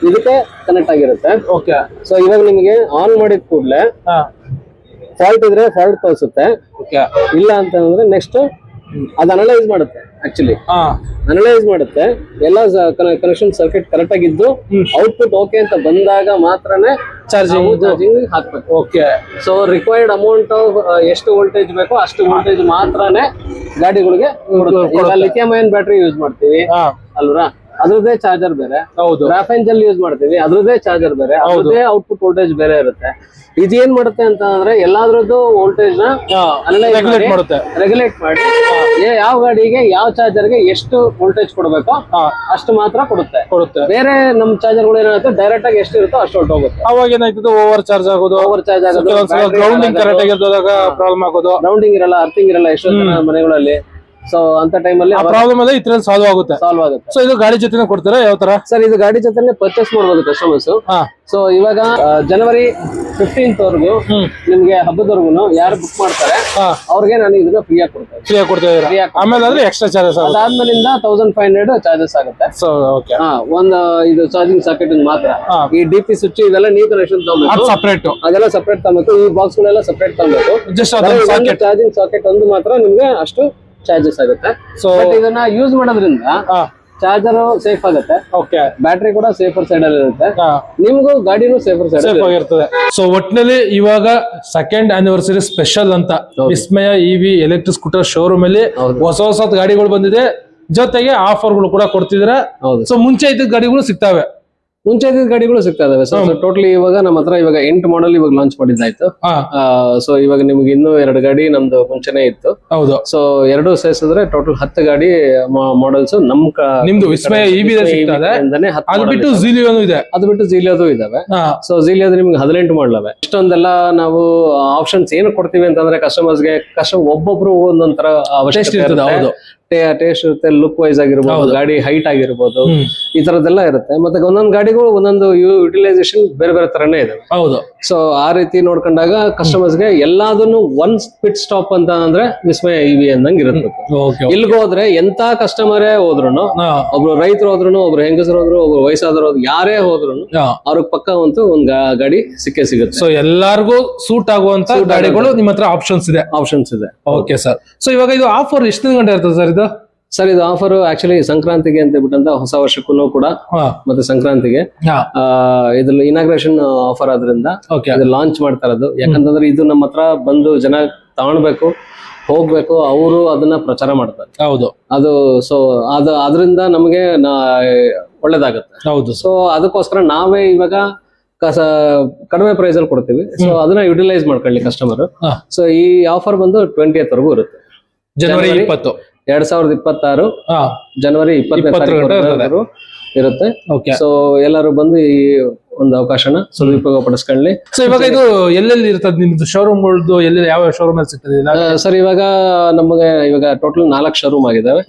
ಇದಕ್ಕೆ ಕನೆಕ್ಟ್ ಆಗಿರುತ್ತೆ. ಓಕೆ. ಸೊ ಇವಾಗ ನಿಮಗೆ ಆನ್ ಮಾಡಿದ ಕೂಡಲೇ ಫಾಲ್ಟ್ ಇದ್ರೆ ಫಾಲ್ಟ್ ತೋರಿಸುತ್ತೆ. ಇಲ್ಲ ಅಂತಂದ್ರೆ ನೆಕ್ಸ್ಟ್ ಅದು ಅನಲೈಸ್ ಮಾಡುತ್ತೆ. ಆಕ್ಚುಲಿ ಅನಲೈಸ್ ಮಾಡುತ್ತೆ, ಎಲ್ಲ ಕನೆಕ್ಷನ್ ಸರ್ಕ್ಯೂಟ್ ಕರೆಕ್ಟ್ ಆಗಿದ್ದು ಔಟ್ಪುಟ್ ಓಕೆ ಅಂತ ಬಂದಾಗ ಮಾತ್ರನೇ ಚಾರ್ಜಿಂಗ್ ಹಾಕ್ಬೇಕು. ಓಕೆ. ಸೊ ರಿಕ್ವೈರ್ಡ್ ಅಮೌಂಟ್ ಎಷ್ಟು ವೋಲ್ಟೇಜ್ ಬೇಕೋ ಅಷ್ಟು ವೋಲ್ಟೇಜ್ ಮಾತ್ರನೇ ಗಾಡಿಗಳಿಗೆ ಲಿಥಿಯಂ ಅಯನ್ ಬ್ಯಾಟ್ರಿ ಯೂಸ್ ಮಾಡ್ತೀವಿ ಅಲ್ವಾ, ಅದ್ರದ್ದೇ ಚಾರ್ಜರ್ ಬೇರೆ. ಹೌದು. ಗ್ರಾಫೈನ್ ಜೆಲ್ ಯೂಸ್ ಮಾಡ್ತೀವಿ, ಅದ್ರದ್ದೇ ಚಾರ್ಜರ್ ಬೇರೆ, ಅದ್ರದ್ದೇ ಔಟ್ಪುಟ್ ವೋಲ್ಟೇಜ್ ಬೇರೆ ಇರುತ್ತೆ. ಇದೇನ್ ಮಾಡುತ್ತೆ ಅಂತ ಅಂದ್ರೆ ಎಲ್ಲಾದ್ರದ್ದು ವೋಲ್ಟೇಜ್ ನ ರೆಗ್ಯುಲೇಟ್ ಮಾಡಿ ಯಾವ ಗಾಡಿಗೆ ಯಾವ ಚಾರ್ಜರ್ಗೆ ಎಷ್ಟು ವೋಲ್ಟೇಜ್ ಕೊಡಬೇಕೋ ಅಷ್ಟು ಮಾತ್ರ ಕೊಡುತ್ತೆ. ಬೇರೆ ನಮ್ ಚಾರ್ಜರ್ಗಳು ಏನಾಗುತ್ತೆ, ಡೈರೆಕ್ಟ್ ಆಗಿ ಎಷ್ಟು ಇರುತ್ತೋ ಅಷ್ಟು ಹೊರಟೋಗುತ್ತೆ. ಅವಾಗ ಏನಾಯ್ತದೆ, ಓವರ್ ಚಾರ್ಜ್ ಆಗೋದು, ಗ್ರೌಂಡಿಂಗ್ ಕರೆಕ್ಟ್ ಆಗಿದ್ದಾಗ ಪ್ರಾಬ್ಲಮ್ ಆಗೋದು, ಗ್ರೌಂಡಿಂಗ್ ಇರಲ್ಲ, ಅರ್ಥಿಂಗ್ ಇರಲ್ಲ ಎಷ್ಟೋ ಜನ ಮನೆಗಳಲ್ಲಿ. ಸೊ ಅಂತ ಟೈಮಲ್ಲಿ ಪ್ರಾಬ್ಲಮ್ ಅಲ್ಲ ಇದ್ರಲ್ಲಿ ಸಾಲ್ವ್ ಆಗುತ್ತೆ. ಸೊ ಇದು ಗಾಡಿ ಜೊತೆ ಕೊಡ್ತಾರೆ ಯಾವ ತರ ಸರ್? ಇದು ಗಾಡಿ ಜೊತೆ ಪರ್ಚೇಸ್ ಮಾಡ್ಬೋದು ಕಸ್ಟಮರ್ಸ್. ಸೊ ಇವಾಗ ಜನವರಿ 15th ವರೆಗೂ ನಿಮ್ಗೆ ಹಬ್ಬದವರೆಗೂ ಯಾರು ಬುಕ್ ಮಾಡ್ತಾರೆ ಅವ್ರಿಗೆ ನಾನು ಇದನ್ನ ಫ್ರೀ ಆಗಿ ಕೊಡ್ತೇನೆ. ಆಮೇಲೆ ಅಂದ್ರೆ ಎಕ್ಸ್ಟ್ರಾ ಚಾರ್ಜಸ್ ಅದಾದ್ಮೇಲಿಂದ 1500 ಚಾರ್ಜಸ್ ಆಗುತ್ತೆ. ಒಂದು ಇದು ಚಾರ್ಜಿಂಗ್ ಸಾಕೆಟ್ ಮಾತ್ರ. ಈ ಡಿ ಪಿ ಸ್ವಿಚ್ ಇವೆಲ್ಲ ನೀವು ಕನೆಕ್ಷನ್ ತಗೋಬೇಕು, ಸಪರೇಟ್ ಅದೆಲ್ಲ ಸಪರೇಟ್ ತಗೋಬೇಕು. ಈ ಬಾಕ್ಸ್ ಗಳೆಲ್ಲ ಸಪರೇಟ್ ತಗೋಬೇಕು. ಚಾರ್ಜಿಂಗ್ ಸಾಕೆಟ್ ಒಂದು ಮಾತ್ರ ನಿಮ್ಗೆ ಅಷ್ಟು ಚಾರ್ಜಸ್ ಆಗುತ್ತೆ. ಸೊ ಇದನ್ನ ಯೂಸ್ ಮಾಡೋದ್ರಿಂದ ಚಾರ್ಜರ್ ಸೇಫ್ ಆಗುತ್ತೆ. ಓಕೆ. ಬ್ಯಾಟ್ರಿ ಕೂಡ ಸೇಫರ್ ಸೈಡ್ ಅಲ್ಲಿ ಇರುತ್ತೆ, ನಿಮ್ಗೂ ಗಾಡಿನೂ ಸೇಫರ್ ಸೈಡ್ ಆಗಿರ್ತದೆ. ಸೊ ಒಟ್ಟಿನಲ್ಲಿ ಇವಾಗ 2nd ಆನಿವರ್ಸರಿ ಸ್ಪೆಷಲ್ ಅಂತ ವಿಸ್ಮಯ ಇವಿ ಎಲೆಕ್ಟ್ರಿಕ್ ಸ್ಕೂಟರ್ ಶೋರೂಮ್ ಅಲ್ಲಿ ಹೊಸ ಗಾಡಿಗಳು ಬಂದಿದೆ, ಜೊತೆಗೆ ಆಫರ್ಗಳು ಕೂಡ ಕೊಡ್ತಿದ್ರೆ. ಸೊ ಮುಂಚೆ ಇದ್ದ ಗಾಡಿಗಳು ಸಿಗ್ತವೆ, ಮುಂಚೆ ಗಾಡಿಗಳು ಸಿಗ್ತಾ ಇದಾವೆ. ಸೊ ಟೋಟಲಿ ಇವಾಗ ನಮ್ಮ ಹತ್ರ ಇವಾಗ 8 ಮಾಡೆಲ್ ಇವಾಗ ಲಾಂಚ್ ಮಾಡಿದ್ದಾಯ್ತು. ಸೊ ಇವಾಗ ನಿಮ್ಗೆ ಇನ್ನೂ 2 ಗಾಡಿ ನಮ್ದು ಮುಂಚೆನೆ ಇತ್ತು. ಹೌದು. ಸೊ 2 ಸೇರಿಸಿದ್ರೆ ಟೋಟಲ್ 10 ಗಾಡಿ ಮಾಡೆಲ್ಸ್ ನಿಮ್ದು ವಿಸ್ಮಯ ಇವಿ ಅದು ಬಿಟ್ಟು ಝೀಲಿಯೋನು ಇದೆ, ಅದು ಬಿಟ್ಟು ಝೀಲಿಯೋದು ಇದಾವೆ. ಸೊ ಝೀಲಿಯೋದು ನಿಮ್ಗೆ 18 ಮಾಡಲವೆ. ಇಷ್ಟೊಂದೆಲ್ಲ ನಾವು ಆಪ್ಷನ್ಸ್ ಏನು ಕೊಡ್ತೀವಿ ಅಂತಂದ್ರೆ ಕಸ್ಟಮರ್ಸ್ಗೆ ಒಬ್ಬೊಬ್ರು ಒಂದೊಂಥರ ಅವಶ್ಯಕತೆ ಇರ್ತದೆ. ಟೇಸ್ಟ್ ಇರುತ್ತೆ, ಲುಕ್ ವೈಸ್ ಆಗಿರ್ಬೋದು, ಗಾಡಿ ಹೈಟ್ ಆಗಿರ್ಬೋದು, ಈ ತರದೆಲ್ಲ ಇರುತ್ತೆ. ಮತ್ತೆ ಒಂದೊಂದು ಗಾಡಿಗಳು ಒಂದೊಂದು ಯುಟಿಲೈಸೇಷನ್ ಬೇರೆ ಬೇರೆ ತರನೇ ಇದೆ. ಹೌದು. ಸೊ ಆ ರೀತಿ ನೋಡ್ಕೊಂಡಾಗ ಕಸ್ಟಮರ್ಸ್ಗೆ ಎಲ್ಲಾದನ್ನು ಒನ್ ಪಿಟ್ ಸ್ಟಾಪ್ ಅಂತ ಅಂದ್ರೆ ವಿಸ್ಮಯ ಇವಿ ಅಂದಂಗ್ ಇರುತ್ತೆ. ಇಲ್ಗ ಹೋದ್ರೆ ಎಂತ ಕಸ್ಟಮರೇ ಹೋದ್ರು, ಒಬ್ರು ರೈತರು ಹೋದ್ರು, ಒಬ್ರು ಹೆಂಗಸರು ಹೋದ್ರು, ಒಬ್ರು ವಯಸ್ಸಾದ್ರು ಹೋದ್ರು, ಯಾರೇ ಹೋದ್ರು ಅವ್ರಿಗೆ ಪಕ್ಕ ಅಂತೂ ಒಂದ್ ಗಾಡಿ ಸಿಗುತ್ತೆ. ಸೊ ಎಲ್ಲಾರ್ಗು ಸೂಟ್ ಆಗುವಂತ ಗಾಡಿಗಳು ನಿಮ್ಮ ಹತ್ರ ಆಪ್ಷನ್ಸ್ ಇದೆ. Okay sir. ಸೊ ಇವಾಗ ಇದು ಆಫರ್ ಎಷ್ಟು ಗಂಟೆ ಇರ್ತದೆ ಸರ್? ಸರ್ ಇದು ಆಫರ್ ಆಕ್ಚುಲಿ ಸಂಕ್ರಾಂತಿಗೆ ಅಂತ ಬಿಟ್ಟಂತ ಹೊಸ ವರ್ಷಕ್ಕೂ ಕೂಡ ಮತ್ತೆ ಸಂಕ್ರಾಂತಿಗೆ ಇದ್ರಲ್ಲಿ ಇನಾಗ್ರೇಷನ್ ಆಫರ್ ಆದ್ರಿಂದ ಲಾಂಚ್ ಮಾಡ್ತಾ ಇರೋದು. ಯಾಕಂತಂದ್ರೆ ಇದು ನಮ್ಮ ಹತ್ರ ಬಂದು ಜನ ತಗೊಳ್ಬೇಕು, ಹೋಗ್ಬೇಕು, ಅವರು ಅದನ್ನ ಪ್ರಚಾರ ಮಾಡ್ತಾರೆ. ಹೌದು. ಅದು ಸೊ ಅದರಿಂದ ನಮಗೆ ಒಳ್ಳೇದಾಗುತ್ತೆ. ಹೌದು. ಸೊ ಅದಕ್ಕೋಸ್ಕರ ನಾವೇ ಇವಾಗ ಕಡಿಮೆ ಪ್ರೈಸ್ ಅಲ್ಲಿ ಕೊಡ್ತೀವಿ. ಸೊ ಅದನ್ನ ಯುಟಿಲೈಸ್ ಮಾಡ್ಕೊಳ್ಳಿ ಕಸ್ಟಮರ್. ಸೊ ಈ ಆಫರ್ ಬಂದು 20th ವರೆಗೂ ಇರುತ್ತೆ. ಜನವರಿ 20, 2026 ಜನವರಿ 20 ಇರುತ್ತೆ. ಸೊ ಎಲ್ಲರೂ ಬಂದು ಈ ಒಂದು ಅವಕಾಶನ ಸದುಪಯೋಗ ಪಡಿಸ್ಕೊಳ್ಳಿ. ಸೊ ಇವಾಗ ಇದು ಎಲ್ಲೆಲ್ಲಿ ಇರ್ತದೆ ನಿಮ್ದು ಶೋರೂಮ್ಗಳದ್ದು, ಎಲ್ಲಿ ಯಾವ ಶೋರೂಮ್ ಅಲ್ಲಿ ಸಿಗ್ತದೆ? ಸರ್ ಇವಾಗ ನಮಗೆ ಇವಾಗ ಟೋಟಲ್ 4 ಶೋರೂಮ್ ಆಗಿದಾವೆ.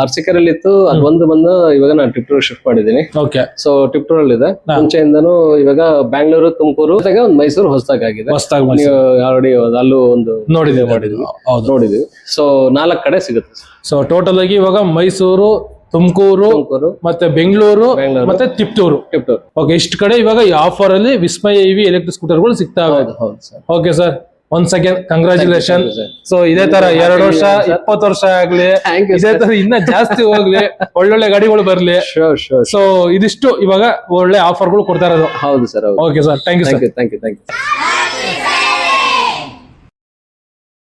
ಅರ್ಸಿಕೆರೆಯಲ್ಲಿ ಇತ್ತು, ಅದು ಒಂದು ಬಂದು ಇವಾಗ ನಾನು ಟಿಪ್ಟೂರ್ ಶಿಫ್ಟ್ ಮಾಡಿದ್ದೀನಿ. ಓಕೆ. ಸೊ ಟಿಪ್ಟೂರ್ ಅಲ್ಲಿ ಇದೆ. ಮುಂಚೆಯಿಂದನೂ ಇವಾಗ ಬ್ಯಾಂಗ್ಳೂರು, ತುಮಕೂರು, ಒಂದು ಮೈಸೂರು ಹೊಸದಾಗಿದೆ. ನೀವು ಆಲ್ರೆಡಿ ಅಲ್ಲೂ ಒಂದು ನೋಡಿದೀವಿ. ಸೊ 4 ಕಡೆ ಸಿಗುತ್ತೆ. ಸೊ ಟೋಟಲ್ ಆಗಿ ಇವಾಗ ಮೈಸೂರು, ತುಮಕೂರು ಮತ್ತೆ ಬೆಂಗಳೂರು ಮತ್ತೆ ತಿಪ್ಟೂರು. ಓಕೆ, ಇಷ್ಟು ಕಡೆ ಇವಾಗ ಈ ಆಫರ್ ಅಲ್ಲಿ ವಿಸ್ಮಯ ಇವಿ ಎಲೆಕ್ಟ್ರಿಕ್ ಸ್ಕೂಟರ್ಗಳು ಸಿಗ್ತಾವೆ. ಓಕೆ ಸರ್, ಒಂದ್ ಸೆಕೆಂಡ್, ಕಂಗ್ರಾಚುಲೇಷನ್. ಸೊ ಇದೇ ತರ 2 ವರ್ಷ 20 ವರ್ಷ ಆಗ್ಲಿ, ಇದೇ ತರ ಇನ್ನ ಜಾಸ್ತಿ ಹೋಗ್ಲಿ, ಒಳ್ಳೊಳ್ಳೆ ಗಾಡಿಗಳು ಬರ್ಲಿ. ಸೊ ಇದಿಷ್ಟು ಇವಾಗ ಒಳ್ಳೆ ಆಫರ್ಗಳು ಕೊಡ್ತಾ ಇರೋದು. ಹೌದು sir. Okay sir, thank you sir. Thank you.